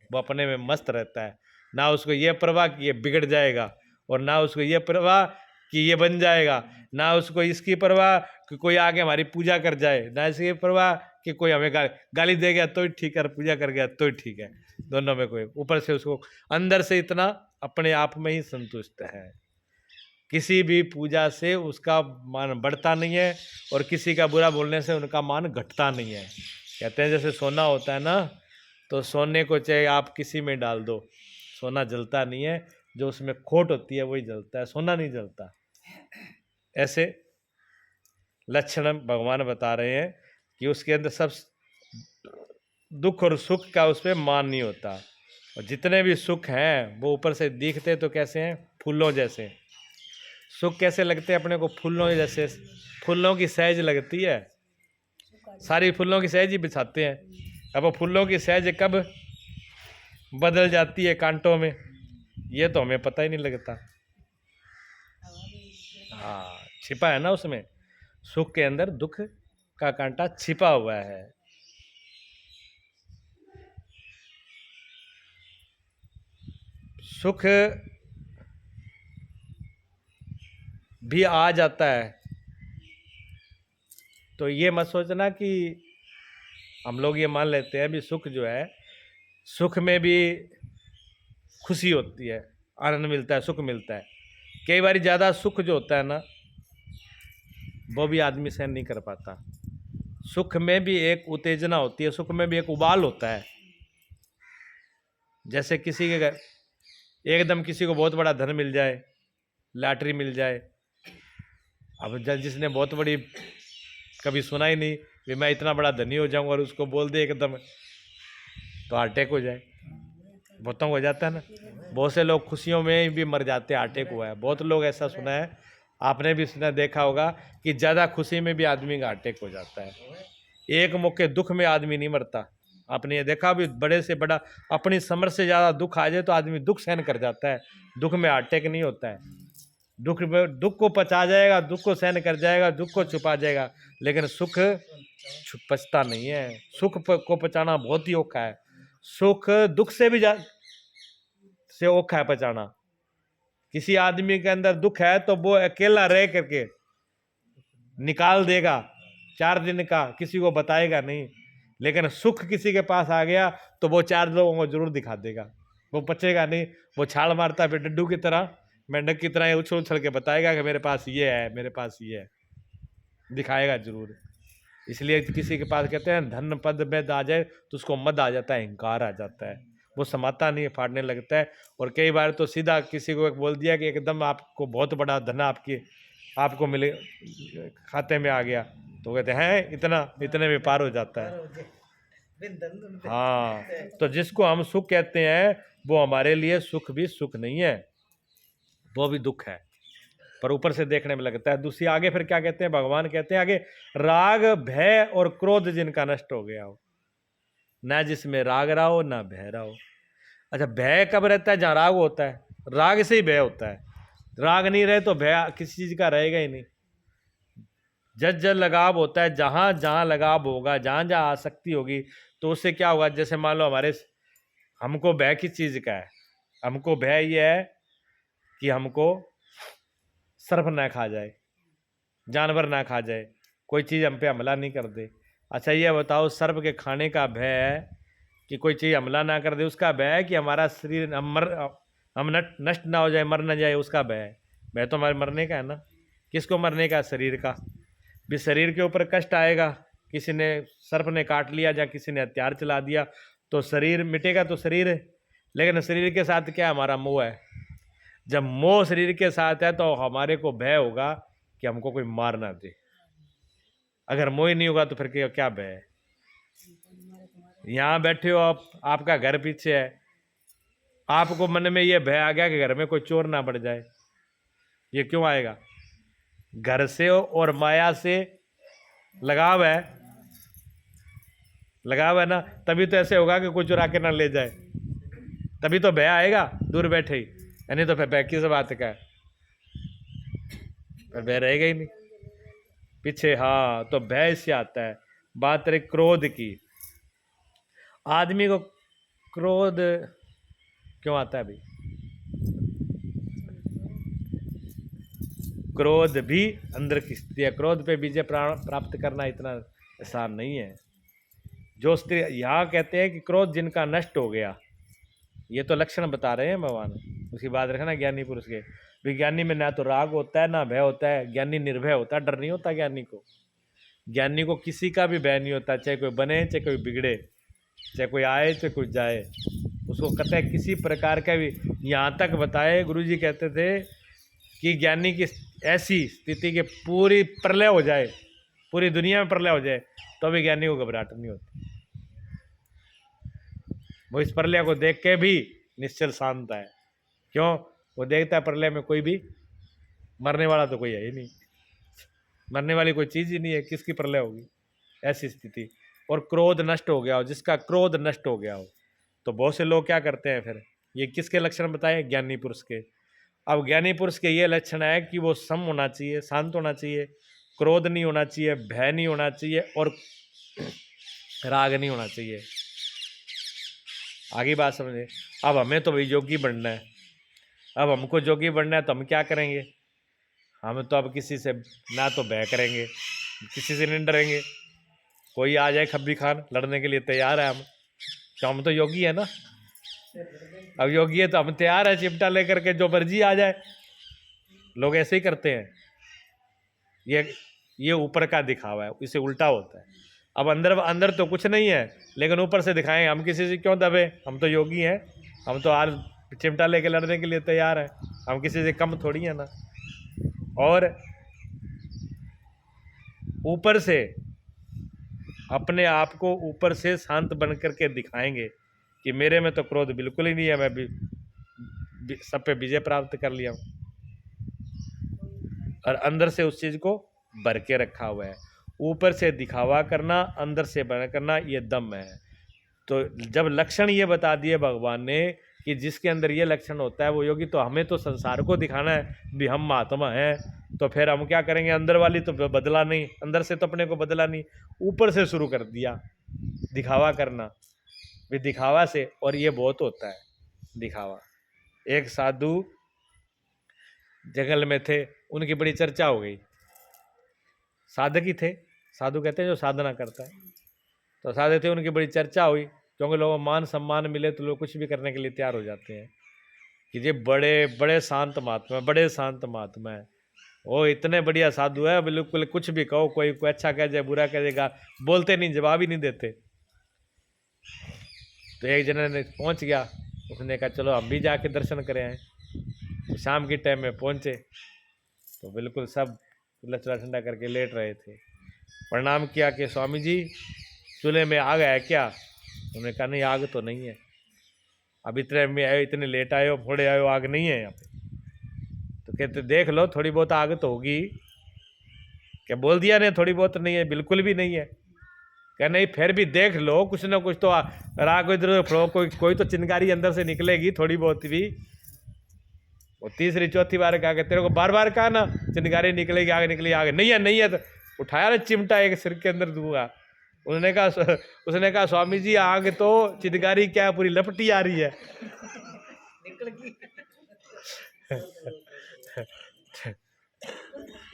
वो अपने में मस्त रहता है। ना उसको ये परवाह कि ये बिगड़ जाएगा, और ना उसको ये परवाह कि ये बन जाएगा, ना उसको इसकी परवाह कि कोई आगे हमारी पूजा कर जाए, ना इसकी परवाह कि कोई हमें गाली दे गया तो ही ठीक है, पूजा कर गया तो ही ठीक है। दोनों में कोई, ऊपर से उसको अंदर से इतना अपने आप में ही संतुष्ट है। किसी भी पूजा से उसका मान बढ़ता नहीं है, और किसी का बुरा बोलने से उनका मान घटता नहीं है। कहते हैं जैसे सोना होता है ना, तो सोने को चाहे आप किसी में डाल दो, सोना जलता नहीं है, जो उसमें खोट होती है वही जलता है, सोना नहीं जलता। ऐसे लक्षण भगवान बता रहे हैं कि उसके अंदर सब दुख और सुख का उस पर मान नहीं होता। और जितने भी सुख हैं वो ऊपर से दिखते तो कैसे हैं? फूलों जैसे। सुख कैसे लगते हैं अपने को? फूलों जैसे, फूलों की सहज लगती है, सारी फूलों की सहज ही बिछाते हैं। अब वो फूलों की सहज कब बदल जाती है कांटों में, ये तो हमें पता ही नहीं लगता। हाँ, छिपा है ना उसमें, सुख के अंदर दुख का कांटा छिपा हुआ है। सुख भी आ जाता है, तो ये मत सोचना कि हम लोग ये मान लेते हैं भी सुख जो है, सुख में भी खुशी होती है, आनंद मिलता है, सुख मिलता है। कई बार ज़्यादा सुख जो होता है ना, वो भी आदमी सहन नहीं कर पाता। सुख में भी एक उत्तेजना होती है, सुख में भी एक उबाल होता है। जैसे किसी के घर एकदम किसी को बहुत बड़ा धन मिल जाए, लॉटरी मिल जाए, अब जिसने बहुत बड़ी कभी सुना ही नहीं कि मैं इतना बड़ा धनी हो जाऊंगा, और उसको बोल दे एकदम, तो हार्ट अटैक हो जाए। बहुतों को हो जाता है ना, बहुत से लोग खुशियों में भी मर जाते हैं, हार्ट अटैक हुआ है। बहुत लोग ऐसा सुना है, आपने भी सुना देखा होगा कि ज़्यादा खुशी में भी आदमी का हार्ट अटैक हो जाता है। एक मौके दुख में आदमी नहीं मरता। आपने ये देखा भी, बड़े से बड़ा अपनी समझ से ज़्यादा दुख आ जाए तो आदमी दुख सहन कर जाता है, दुख में हार्ट अटैक नहीं होता है। दुख को पचा जाएगा, दुख को सहन कर जाएगा, दुख को छुपा जाएगा, लेकिन सुख पचता नहीं है। सुख को पचाना बहुत ही औखा है। सुख दुख से भी से औखा है पचाना। किसी आदमी के अंदर दुख है तो वो अकेला रह करके निकाल देगा 4 दिन का, किसी को बताएगा नहीं। लेकिन सुख किसी के पास आ गया तो वो 4 लोगों को जरूर दिखा देगा, वो पचेगा नहीं, वो छाल मारता है फिर डड्डू की तरह, मेंढक की तरह उछल उछल के बताएगा कि मेरे पास ये है, मेरे पास ये है, दिखाएगा जरूर। इसलिए किसी के पास कहते हैं धन पद में आ जाए तो उसको मद आ जाता है, अहंकार आ जाता है, वो समाता नहीं है, फाड़ने लगता है। और कई बार तो सीधा किसी को बोल दिया कि एकदम आपको बहुत बड़ा धन आपको मिले, खाते में आ गया, तो कहते हैं इतने में पार हो जाता है। हाँ, तो जिसको हम सुख कहते हैं वो हमारे लिए सुख भी सुख नहीं है, वो भी दुख है, पर ऊपर से देखने में लगता है। दूसरी आगे फिर क्या कहते हैं, भगवान कहते हैं आगे, राग भय और क्रोध जिनका नष्ट हो गया हो, ना जिसमें राग रहा हो ना भय रहा हो। अच्छा, भय कब रहता है? जहाँ राग होता है, राग से ही भय होता है, राग नहीं रहे तो भय किसी चीज का रहेगा ही नहीं। जज जज लगाव होता है, जहां जहां लगाव होगा, जहां जहां आसक्ति होगी, तो उससे क्या होगा, जैसे मान लो हमको भय किस चीज का है, हमको भय ये है कि हमको सर्प ना खा जाए, जानवर ना खा जाए, कोई चीज़ हम पे हमला नहीं कर दे। अच्छा ये बताओ, सर्प के खाने का भय है कि कोई चीज़ हमला ना कर दे, उसका भय है कि हमारा शरीर हम नष्ट ना हो जाए, मर ना जाए, उसका भय है। भय तो हमारे मरने का है ना। किसको मरने का? शरीर का। भी शरीर के ऊपर कष्ट आएगा, किसी ने सर्प ने काट लिया या किसी ने हथियार चला दिया, तो शरीर मिटेगा तो शरीर है, लेकिन शरीर के साथ क्या हमारा मोह है। जब मोह शरीर के साथ है तो हमारे को भय होगा कि हमको कोई मार ना दे। अगर मोह ही नहीं होगा तो फिर क्या भय है? यहाँ बैठे हो आप, आपका घर पीछे है, आपको मन में ये भय आ गया कि घर में कोई चोर ना पड़ जाए। ये क्यों आएगा? घर से और माया से लगाव है, लगाव है ना, तभी तो ऐसे होगा कि कोई चुरा के ना ले जाए, तभी तो भय आएगा दूर बैठे ही, यानी तो फिर भय किस बात का है? फिर भय रहेगा ही नहीं पीछे। हाँ, तो भय से आता है। बात रही क्रोध की, आदमी को क्रोध क्यों आता है भाई? क्रोध भी अंदर की स्थिति है, क्रोध पे विजय प्राप्त करना इतना आसान नहीं है। जो स्त्री, यहाँ कहते हैं कि क्रोध जिनका नष्ट हो गया, ये तो लक्षण बता रहे हैं भगवान। उसकी बात रखना ज्ञानी पुरुष के। विज्ञानी में ना तो राग होता है ना भय होता है, ज्ञानी निर्भय होता है, डर नहीं होता ज्ञानी को। ज्ञानी को किसी का भी भय नहीं होता, चाहे कोई बने चाहे कोई बिगड़े, चाहे कोई आए चाहे कोई जाए, उसको कहते हैं किसी प्रकार का भी। यहाँ तक बताए गुरुजी कहते थे कि ज्ञानी की ऐसी स्थिति के पूरी प्रलय हो जाए, पूरी दुनिया में प्रलय हो जाए, तो भी ज्ञानी को घबराहट नहीं होती। वो इस प्रलय को देख के भी निश्चल शांत है। क्यों? वो देखता है प्रलय में कोई भी मरने वाला तो कोई है ही नहीं, मरने वाली कोई चीज ही नहीं है, किसकी प्रलय होगी? ऐसी स्थिति। और क्रोध नष्ट हो गया हो, जिसका क्रोध नष्ट हो गया हो, तो बहुत से लोग क्या करते हैं फिर? ये किसके लक्षण बताए? ज्ञानी पुरुष के। अब ज्ञानी पुरुष के ये लक्षण है कि वो सम होना चाहिए, शांत होना चाहिए, क्रोध नहीं होना चाहिए, भय नहीं होना चाहिए, और राग नहीं होना चाहिए। आगे बात समझे। अब हमें तो भाई योगी बनना है, अब हमको योगी बनना है तो हम क्या करेंगे? हम तो अब किसी से ना तो भय करेंगे, किसी से नहीं डरेंगे। कोई आ जाए खब्बी खान, लड़ने के लिए तैयार है हम, तो हम तो योगी है ना। अब योगी है तो हम तैयार है, चिमटा लेकर के जो मर्जी आ जाए। लोग ऐसे ही करते हैं, ये ऊपर का दिखावा है, इसे उल्टा होता है। अब अंदर अंदर तो कुछ नहीं है, लेकिन ऊपर से दिखाएंगे हम किसी से क्यों दबे, हम तो योगी हैं, हम तो आज चिमटा लेके लड़ने के लिए तैयार है, हम किसी से कम थोड़ी है ना। और ऊपर से अपने आप को ऊपर से शांत बन करके दिखाएंगे कि मेरे में तो क्रोध बिल्कुल ही नहीं है, मैं भी सब पे विजय प्राप्त कर लिया हूँ, और अंदर से उस चीज को भर के रखा हुआ है। ऊपर से दिखावा करना, अंदर से बना करना, ये दम है। तो जब लक्षण ये बता दिए भगवान ने कि जिसके अंदर ये लक्षण होता है वो योगी, तो हमें तो संसार को दिखाना है भी हम महात्मा हैं, तो फिर हम क्या करेंगे? अंदर वाली तो बदला नहीं, अंदर से तो अपने को बदला नहीं, ऊपर से शुरू कर दिया दिखावा करना भी दिखावा से। और ये बहुत होता है दिखावा। एक साधु जंगल में थे, उनकी बड़ी चर्चा हो गई, साधक ही थे, साधु कहते हैं जो साधना करता है। तो साधे थे, उनकी बड़ी चर्चा हुई, क्योंकि लोगों को मान सम्मान मिले तो लोग कुछ भी करने के लिए तैयार हो जाते हैं कि ये बड़े बड़े शांत महात्मा, बड़े शांत महात्मा है, वो इतने बढ़िया साधु है, बिल्कुल कुछ भी कहो, कोई अच्छा कह जाए बुरा कह जाएगा, बोलते नहीं, जवाब ही नहीं देते। तो एक जने ने पहुंच गया, उसने कहा चलो हम भी जाके दर्शन करें आए। तो शाम के टाइम में पहुंचे तो बिल्कुल सब लचड़ा ठंडा करके लेट रहे थे। प्रणाम किया कि स्वामी जी चूल्हे में आग है क्या? उन्होंने कहा नहीं, आग तो नहीं है, अब इतने में आए, इतने लेट आए हो, थोड़े आए हो, आग नहीं है यहाँ पे। तो कहते देख लो, थोड़ी बहुत आग तो होगी। क्या बोल दिया नहीं थोड़ी बहुत नहीं है? बिल्कुल भी नहीं है। क्या नहीं, फिर भी देख लो, कुछ ना कुछ तो राग इधर कोई तो चिंगारी अंदर से निकलेगी थोड़ी बहुत भी। वो तीसरी चौथी बार कहा, तेरे को बार बार कहा ना चिंगारी निकलेगी, आगे निकली, आगे नहीं है, नहीं है। तो उठाया ना चिमटा, एक सिर के अंदर दूंगा। उसने कहा स्वामी जी आग तो चिंगारी क्या पूरी लपटी आ रही है। निकल गई।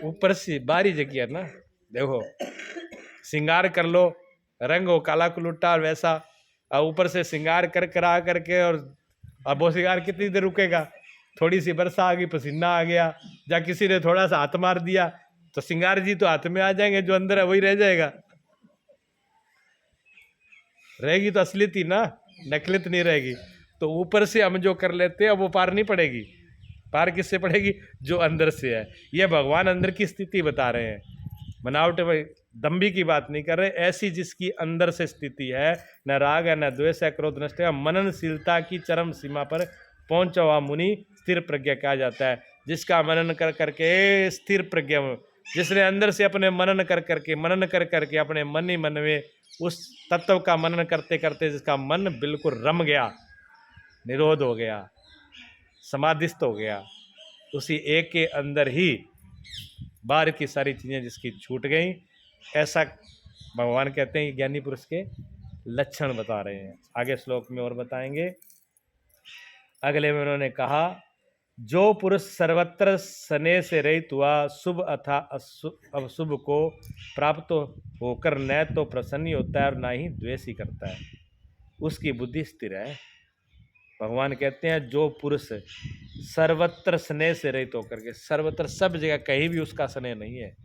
ऊपर से बारी जगह है ना, देखो श्रृंगार कर लो, रंग हो काला कुलुट्टा और वैसा, और ऊपर से श्रृंगार कर करा करके, और अब वो श्रृंगार कितनी देर रुकेगा? थोड़ी सी वर्षा आ गई, पसीना आ गया, या किसी ने थोड़ा सा हाथ मार दिया तो श्रृंगार जी तो हाथ में आ जाएंगे, जो अंदर है वही रह जाएगा। रहेगी तो असलियत ही ना, नकलियत नहीं रहेगी। तो ऊपर से हम जो कर लेते हैं वो पार नहीं पड़ेगी। पार किससे पड़ेगी? जो अंदर से है। ये भगवान अंदर की स्थिति बता रहे हैं, बनावट दम्भी की बात नहीं कर रहे। ऐसी जिसकी अंदर से स्थिति है, न राग है, न द्वेष है, क्रोध नष्ट है, मननशीलता की चरम सीमा पर पहुंचा हुआ मुनि स्थिर प्रज्ञा कहा जाता है। जिसका मनन कर करके स्थिर प्रज्ञा, जिसने अंदर से अपने मनन कर करके अपने मन ही मन में उस तत्व का मनन करते करते जिसका मन बिल्कुल रम गया, निरोध हो गया, समाधिस्थ हो गया, उसी एक के अंदर ही बाहर की सारी चीज़ें जिसकी छूट गई, ऐसा भगवान कहते हैं ज्ञानी पुरुष के लक्षण बता रहे हैं। आगे श्लोक में और बताएंगे। अगले में उन्होंने कहा, जो पुरुष सर्वत्र स्नेह से रहित हुआ, शुभ अथा अशुभ को प्राप्त होकर न तो प्रसन्न होता है और न ही द्वेष ही करता है, उसकी बुद्धि स्थिर है। भगवान कहते हैं जो पुरुष सर्वत्र स्नेह से रहित होकर के, सर्वत्र सब जगह कहीं भी उसका स्नेह नहीं है,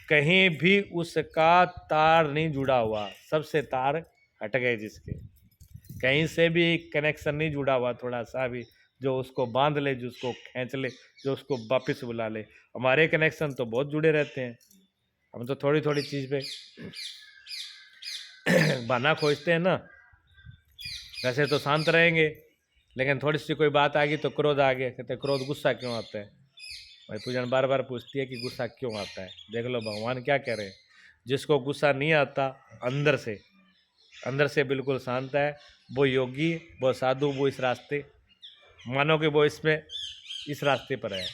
कहीं भी उसका तार नहीं जुड़ा हुआ, सबसे तार हट गए, जिसके कहीं से भी कनेक्शन नहीं जुड़ा हुआ थोड़ा सा भी, जो उसको बांध ले, जो उसको खींच ले, जो उसको वापस बुला ले। हमारे कनेक्शन तो बहुत जुड़े रहते हैं, हम तो थोड़ी थोड़ी चीज़ पे बहाना खोजते हैं ना। वैसे तो शांत रहेंगे, लेकिन थोड़ी सी कोई बात आ गई तो क्रोध आ गया। कहते क्रोध, गुस्सा क्यों आता है? भाई पूजन बार बार पूछती है कि गुस्सा क्यों आता है। देख लो भगवान क्या कह रहे हैं, जिसको गुस्सा नहीं आता अंदर से बिल्कुल शांत है, वो योगी, वो साधु, वो इस रास्ते, मानो कि वो इस रास्ते पर है।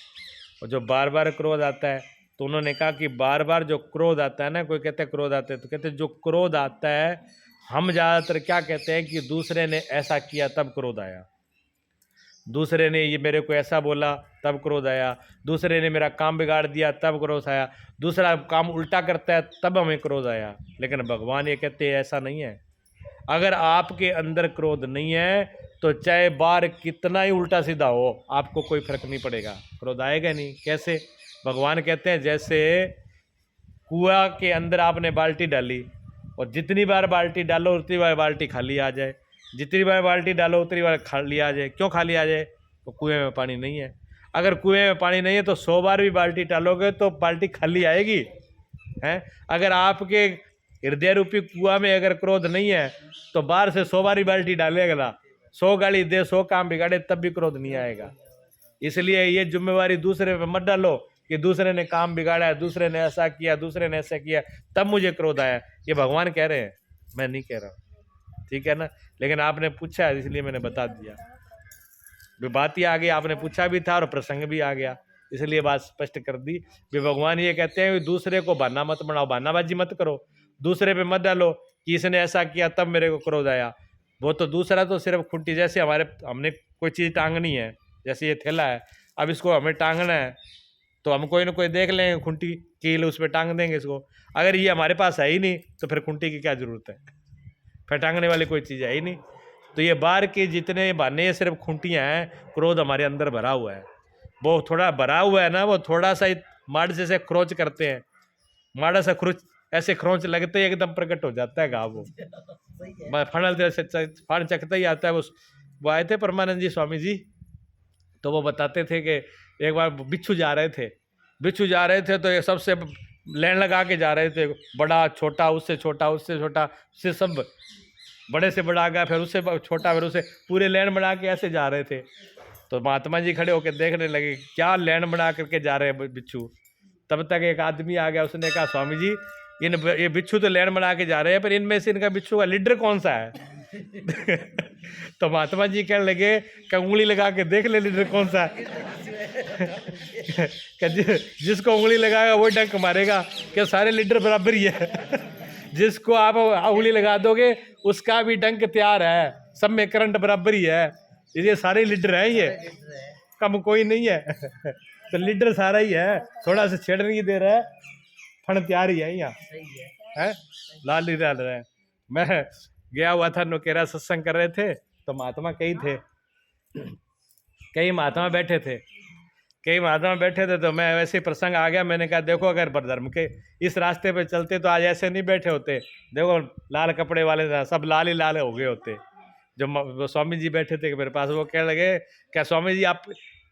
और जो बार बार क्रोध आता है, तो उन्होंने कहा कि बार बार जो क्रोध आता है ना, कोई कहते हैं क्रोध आते हैं, तो कहते हैं जो क्रोध आता है, हम ज़्यादातर क्या कहते हैं कि दूसरे ने ऐसा किया तब क्रोध आया, दूसरे ने ये मेरे को ऐसा बोला तब क्रोध आया, दूसरे ने मेरा काम बिगाड़ दिया तब क्रोध आया, दूसरा काम उल्टा करता है तब हमें क्रोध आया। लेकिन भगवान ये कहते हैं ऐसा नहीं है। अगर आपके अंदर क्रोध नहीं है तो चाहे बार कितना ही उल्टा सीधा हो, आपको कोई फर्क नहीं पड़ेगा, क्रोध आएगा नहीं। कैसे? भगवान कहते हैं जैसे कुआं के अंदर आपने बाल्टी डाली, और जितनी बार बाल्टी डालो उतनी बार बाल्टी खाली आ जाए, जितनी बार बाल्टी डालो उतनी बार खाली आ जाए। क्यों खाली आ जाए? तो कुएं में पानी नहीं है। अगर कुएं में पानी नहीं है तो 100 बार भी बाल्टी डालोगे तो बाल्टी खाली आएगी, हैं? अगर आपके हृदय रूपी कुआं में अगर क्रोध नहीं है तो बाहर से 100 बार ही बाल्टी डालेगा, 100 गाली दे, 100 काम बिगाड़े, तब भी क्रोध नहीं आएगा। इसलिए ये जिम्मेवारी दूसरे पे मत डालो कि दूसरे ने काम बिगाड़ा है, दूसरे ने ऐसा किया, दूसरे ने ऐसा किया तब मुझे क्रोध आया। ये भगवान कह रहे हैं, मैं नहीं कह रहा, ठीक है ना। लेकिन आपने पूछा इसलिए मैंने बता दिया, बात ही आ गई, आपने पूछा भी था और प्रसंग भी आ गया, इसलिए बात स्पष्ट कर दी। भी भगवान ये कहते हैं दूसरे को बहाना मत बनाओ, बहानाबाजी मत करो, दूसरे पे मत डालो कि इसने ऐसा किया तब मेरे को क्रोध आया। वो तो दूसरा तो सिर्फ खुंटी, जैसे हमने कोई चीज़ टांगनी है, जैसे ये थैला है, अब इसको हमें टांगना है तो हम कोई ना कोई देख लेंगे खुंटी कील, उस पर टांग देंगे इसको। अगर ये हमारे पास है ही नहीं तो फिर खुंटी की क्या ज़रूरत है? फिर टांगने वाली कोई चीज़ है ही नहीं। तो ये बाहर के जितने बहाने ये सिर्फ खूंटियाँ हैं, क्रोध हमारे अंदर भरा हुआ है। वो थोड़ा भरा हुआ है ना, वो थोड़ा सा माड़ जैसे खरोच करते हैं, माड़ा सा खरोच ऐसे खरोंच लगते ही एकदम प्रकट हो जाता है घाव। वो सही है। फणल फण चकता ही आता है। वो आए थे परमानंद जी स्वामी जी, तो वो बताते थे कि एक बार बिच्छू जा रहे थे तो ये सबसे लाइन लगा के जा रहे थे, बड़ा छोटा, उससे छोटा, उससे छोटा, उससे सब बड़े से बड़ा आ गया, फिर उससे छोटा, फिर उससे पूरे लाइन बना के ऐसे जा रहे थे। तो महात्मा जी खड़े होकर देखने लगे, क्या लाइन बना करके जा रहे हैं बिच्छू। तब तक एक आदमी आ गया, उसने कहा स्वामी जी ये बिच्छू तो लाइन बना के जा रहे हैं, पर इनमें से इनका बिच्छू का लीडर कौन सा है? तो महात्मा जी कहने लगे कि उंगली लगा के देख ले लीडर कौन सा है। जिसको उंगली लगाएगा वो डंक मारेगा, क्या सारे लीडर बराबर ही है। जिसको आप उंगली लगा दोगे उसका भी डंक तैयार है, सब में करंट बराबर ही है। ये सारे लीडर हैं, ये कम कोई नहीं है। तो लीडर सारा ही है, थोड़ा सा छेड़ नहीं दे रहा है, फन तैयार ही है यहाँ है, लाल ही डाल रहा है। मैं गया हुआ था नोकेरा, सत्संग कर रहे थे, तो महात्मा कई महात्मा बैठे थे, तो मैं वैसे ही प्रसंग आ गया। मैंने कहा देखो अगर धर्म के इस रास्ते पे चलते तो आज ऐसे नहीं बैठे होते। देखो लाल कपड़े वाले सब लाल ही लाल हो गए होते। जो स्वामी जी बैठे थे मेरे पास, वो कहने लगे क्या स्वामी जी आप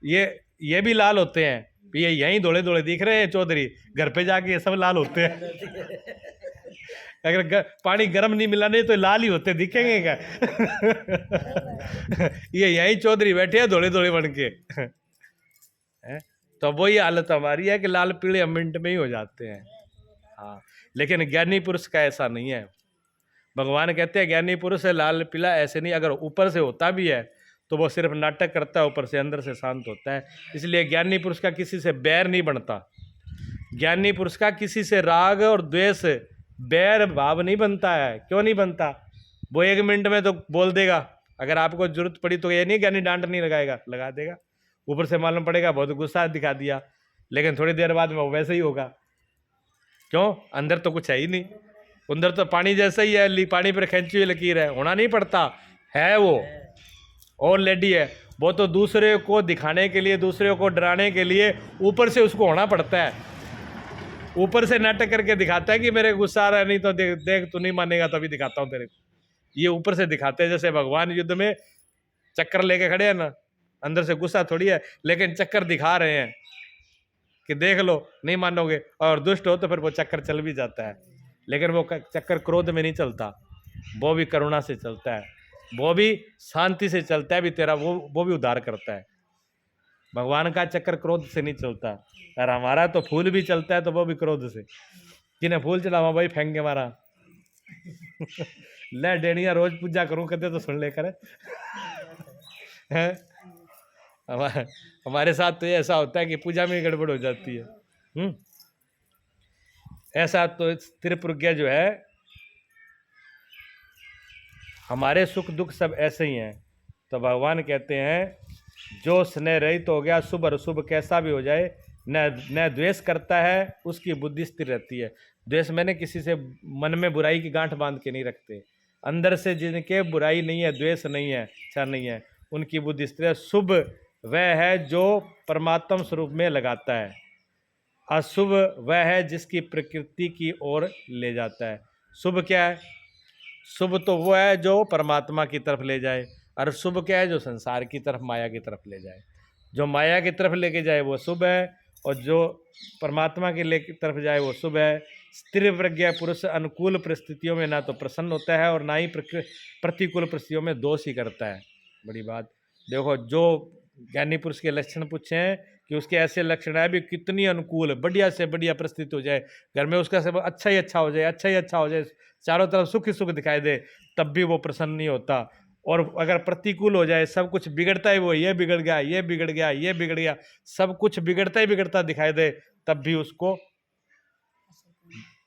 ये भी लाल होते हैं? ये यहीं धोले धोले दिख रहे हैं चौधरी, घर पे जाके ये सब लाल होते हैं। अगर पानी गर्म नहीं मिला नहीं तो लाल ही होते दिखेंगे क्या? ये यहीं चौधरी बैठे हैं धोले धोले बन के। तो वही हालत हमारी है कि लाल पीले मिनट में ही हो जाते हैं। हाँ, लेकिन ज्ञानी पुरुष का ऐसा नहीं है। भगवान कहते हैं ज्ञानी पुरुष है लाल पीला, ऐसे नहीं। अगर ऊपर से होता भी है तो वो सिर्फ नाटक करता है, ऊपर से अंदर से शांत होता है। इसलिए ज्ञानी पुरुष का किसी से बैर नहीं बनता। ज्ञानी पुरुष का किसी से राग और द्वेष बैर भाव नहीं बनता है। क्यों नहीं बनता? वो 1 मिनट में तो बोल देगा, अगर आपको जरूरत पड़ी तो ये नहीं ज्ञानी डांट नहीं लगाएगा, लगा देगा। ऊपर से मालूम पड़ेगा बहुत गुस्सा दिखा दिया, लेकिन थोड़ी देर बाद में वो वैसे ही होगा। क्यों? अंदर तो कुछ है ही नहीं, अंदर तो पानी जैसा ही है, पानी पर खींची हुई लकीर है, होना नहीं पड़ता है वो और लेडी है। वो तो दूसरे को दिखाने के लिए, दूसरे को डराने के लिए ऊपर से उसको होना पड़ता है। ऊपर से नाटक करके दिखाता है कि मेरे गुस्सा आ रहा है, नहीं तो देख तू नहीं मानेगा तो अभी दिखाता हूँ तेरे को। ये ऊपर से दिखाते हैं। जैसे भगवान युद्ध में चक्कर लेके खड़े हैं ना, अंदर से गुस्सा थोड़ी है, लेकिन चक्कर दिखा रहे हैं कि देख लो, नहीं मानोगे। और दुष्ट हो तो फिर वो चक्कर चल भी जाता है, लेकिन वो चक्कर क्रोध में नहीं चलता, वो भी करुणा से चलता है, वो भी शांति से चलता है। भी तेरा वो भी उद्धार करता है। भगवान का चक्कर क्रोध से नहीं चलता। और हमारा तो फूल भी चलता है तो वो भी क्रोध से। जिन्हें फूल चढ़ावा भाई फेंक के मारा। ले डेनिया रोज पूजा करूं कहते तो सुन लेकर है। हमारे साथ तो ऐसा होता है कि पूजा में गड़बड़ हो जाती है। ऐसा तो स्थिर प्रज्ञा जो है, हमारे सुख दुख सब ऐसे ही हैं। तो भगवान कहते हैं जो स्नेह रहित हो गया, शुभ और अशुभ कैसा भी हो जाए, न द्वेष करता है, उसकी बुद्धि स्थिर रहती है। द्वेष मैंने किसी से मन में बुराई की गांठ बांध के नहीं रखते। अंदर से जिनके बुराई नहीं है, द्वेष नहीं है, इच्छा नहीं है, उनकी बुद्धि स्थिर है। शुभ वह है जो परमात्म स्वरूप में लगाता है, अशुभ वह है जिसकी प्रकृति की ओर ले जाता है। शुभ क्या है? शुभ तो वो है जो परमात्मा की तरफ ले जाए, और शुभ क्या है? जो संसार की तरफ, माया की तरफ ले जाए। जो माया की तरफ लेके जाए वो शुभ है, और जो परमात्मा की तरफ जाए वो शुभ है। स्थिर प्रज्ञा पुरुष अनुकूल परिस्थितियों में ना तो प्रसन्न होता है और ना ही प्रतिकूल परिस्थितियों में दोष ही करता है। बड़ी बात देखो, जो ज्ञानी पुरुष के लक्षण पूछे हैं कि उसके ऐसे लक्षण है भी, कितनी अनुकूल बढ़िया से बढ़िया परिस्थिति हो जाए, घर में उसका सब अच्छा ही अच्छा हो जाए, अच्छा ही अच्छा हो जाए, चारों तरफ सुख ही सुख दिखाई दे, तब भी वो प्रसन्न नहीं होता। और अगर प्रतिकूल हो जाए, सब कुछ बिगड़ता ही, वो ये बिगड़ गया, ये बिगड़ गया, ये बिगड़ गया, सब कुछ बिगड़ता ही बिगड़ता दिखाई दे, तब भी उसको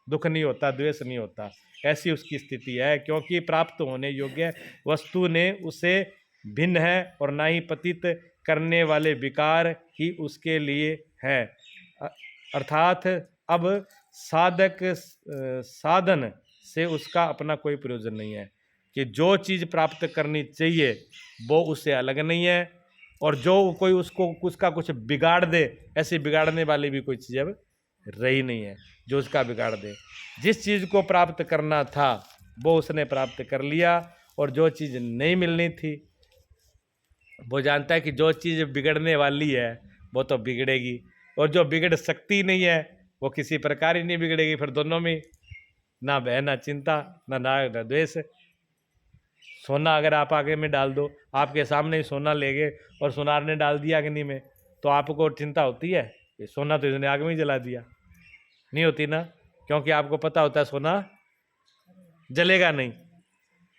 दुख नहीं होता, द्वेष नहीं होता। ऐसी उसकी स्थिति है, क्योंकि प्राप्त होने योग्य वस्तु ने उसे भिन्न है, और ना ही पतित करने वाले विकार ही उसके लिए है। अर्थात अब साधन से उसका अपना कोई प्रयोजन नहीं है। कि जो चीज़ प्राप्त करनी चाहिए वो उससे अलग नहीं है, और जो कोई उसका कुछ बिगाड़ दे, ऐसी बिगाड़ने वाली भी कोई चीज़ अब रही नहीं है जो उसका बिगाड़ दे। जिस चीज़ को प्राप्त करना था वो उसने प्राप्त कर लिया, और जो चीज़ नहीं मिलनी थी वो जानता है कि जो चीज़ बिगड़ने वाली है वो तो बिगड़ेगी, और जो बिगड़ सकती नहीं है वो किसी प्रकार ही नहीं बिगड़ेगी। फिर दोनों में ना भय, ना चिंता, ना नाग, ना द्वेष। सोना अगर आप आगे में डाल दो, आपके सामने ही सोना ले गए और सोनार ने डाल दिया अग्नि में, तो आपको चिंता होती है? ये सोना तो इसने आग में ही जला दिया। नहीं होती ना, क्योंकि आपको पता होता है सोना जलेगा नहीं,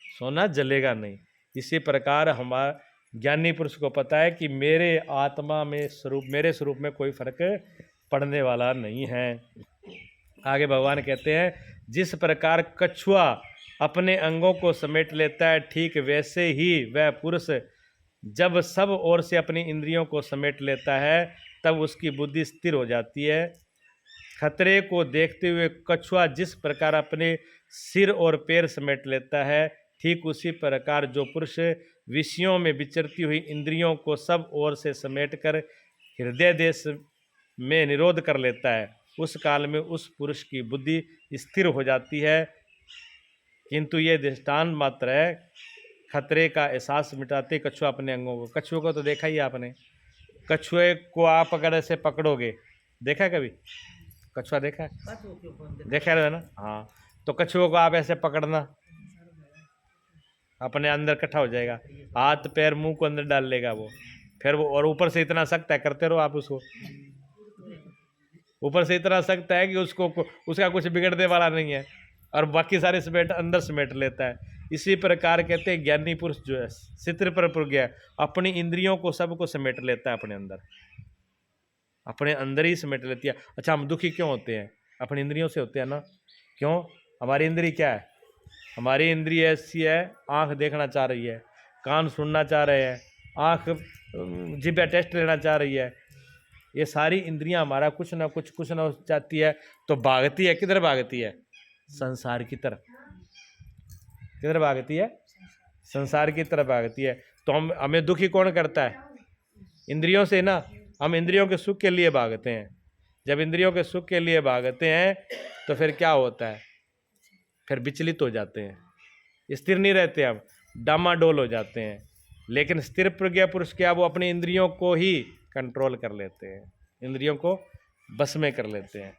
सोना जलेगा नहीं। इसी प्रकार हमारा ज्ञानी पुरुष को पता है कि मेरे आत्मा में स्वरूप, मेरे स्वरूप में कोई फर्क पड़ने वाला नहीं है। आगे भगवान कहते हैं, जिस प्रकार कछुआ अपने अंगों को समेट लेता है, ठीक वैसे ही वह पुरुष जब सब ओर से अपनी इंद्रियों को समेट लेता है तब उसकी बुद्धि स्थिर हो जाती है। खतरे को देखते हुए कछुआ जिस प्रकार अपने सिर और पैर समेट लेता है, ठीक उसी प्रकार जो पुरुष विषयों में विचरती हुई इंद्रियों को सब ओर से समेटकर हृदय देश में निरोध कर लेता है, उस काल में उस पुरुष की बुद्धि स्थिर हो जाती है। किंतु ये दृष्टांत मात्र है, खतरे का एहसास मिटाते कछुआ अपने अंगों को। कछुए को तो देखा ही आपने, कछुए को आप अगर ऐसे पकड़ोगे, देखा है कभी कछुआ? देखा है, देखा है ना? हाँ, तो कछुओं को आप ऐसे पकड़ना, अपने अंदर इकट्ठा हो जाएगा, हाथ पैर मुंह को अंदर डाल लेगा वो, फिर वो, और ऊपर से इतना सख्त है, करते रहो आप उसको, ऊपर से इतना सख्त है कि उसका कुछ बिगड़ने वाला नहीं है, और बाकी सारे समेट अंदर समेट लेता है। इसी प्रकार कहते हैं ज्ञानी पुरुष जो है चित्र पर प्रज्ञा, अपनी इंद्रियों को सबको समेट लेता है अपने अंदर, अपने अंदर ही समेट लेती है। अच्छा, हम दुखी क्यों होते हैं? अपनी इंद्रियों से होते हैं ना। क्यों? हमारी इंद्री क्या है? हमारी इंद्री ऐसी है, आँख देखना चाह रही है, कान सुनना चाह रहे हैं, आँख जिभा टेस्ट लेना चाह रही है। ये सारी इंद्रियां हमारा कुछ ना कुछ चाहती है, तो भागती है, किधर भागती है? संसार की तरफ। किधर भागती है? संसार की तरफ भागती है। तो हमें दुखी कौन करता है? इंद्रियों से ना। हम इंद्रियों के सुख के लिए भागते हैं। जब इंद्रियों के सुख के लिए भागते हैं तो फिर क्या होता है? फिर विचलित हो जाते हैं, स्थिर नहीं रहते, हम डामाडोल हो जाते हैं। लेकिन स्थिर प्रज्ञा पुरुष क्या, वो अपनी इंद्रियों को ही कंट्रोल कर लेते हैं, इंद्रियों को बस में कर लेते हैं।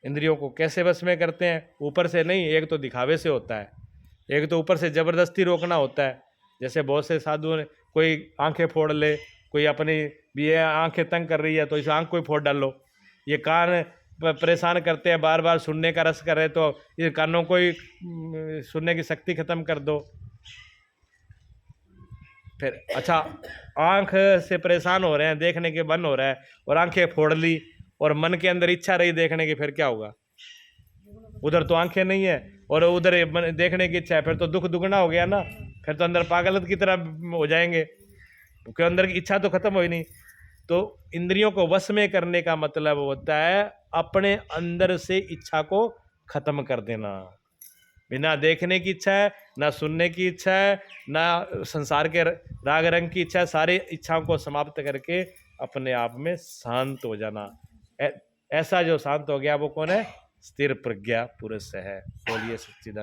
इंद्रियों को कैसे बस में करते हैं? ऊपर से नहीं, एक तो दिखावे से होता है, एक तो ऊपर से ज़बरदस्ती रोकना होता है। जैसे बहुत से साधु ने, कोई आंखें फोड़ ले, कोई अपनी भी ये आंखें तंग कर रही है तो इस आंख को ही फोड़ डालो। ये कान परेशान करते हैं, बार बार सुनने का रस कर रहे, तो ये कानों को ही सुनने की शक्ति खत्म कर दो। फिर अच्छा, आंख से परेशान हो रहे हैं, देखने के मन हो रहा है, और आंखें फोड़ ली, और मन के अंदर इच्छा रही देखने की, फिर क्या होगा? उधर तो आंखें नहीं है और उधर देखने की इच्छा है, फिर तो दुख दुगना हो गया ना। फिर तो अंदर पागलत की तरह हो जाएंगे, क्योंकि अंदर की इच्छा तो खत्म हुई नहीं। तो इंद्रियों को वश में करने का मतलब होता है अपने अंदर से इच्छा को खत्म कर देना। बिना देखने की इच्छा है, ना सुनने की इच्छा है, ना संसार के राग रंग की इच्छा है, सारी इच्छाओं को समाप्त करके अपने आप में शांत हो जाना। ऐसा जो शांत हो गया वो कौन है? स्थिर प्रज्ञा पुरुष है। बोलिए सच्चिदानंद।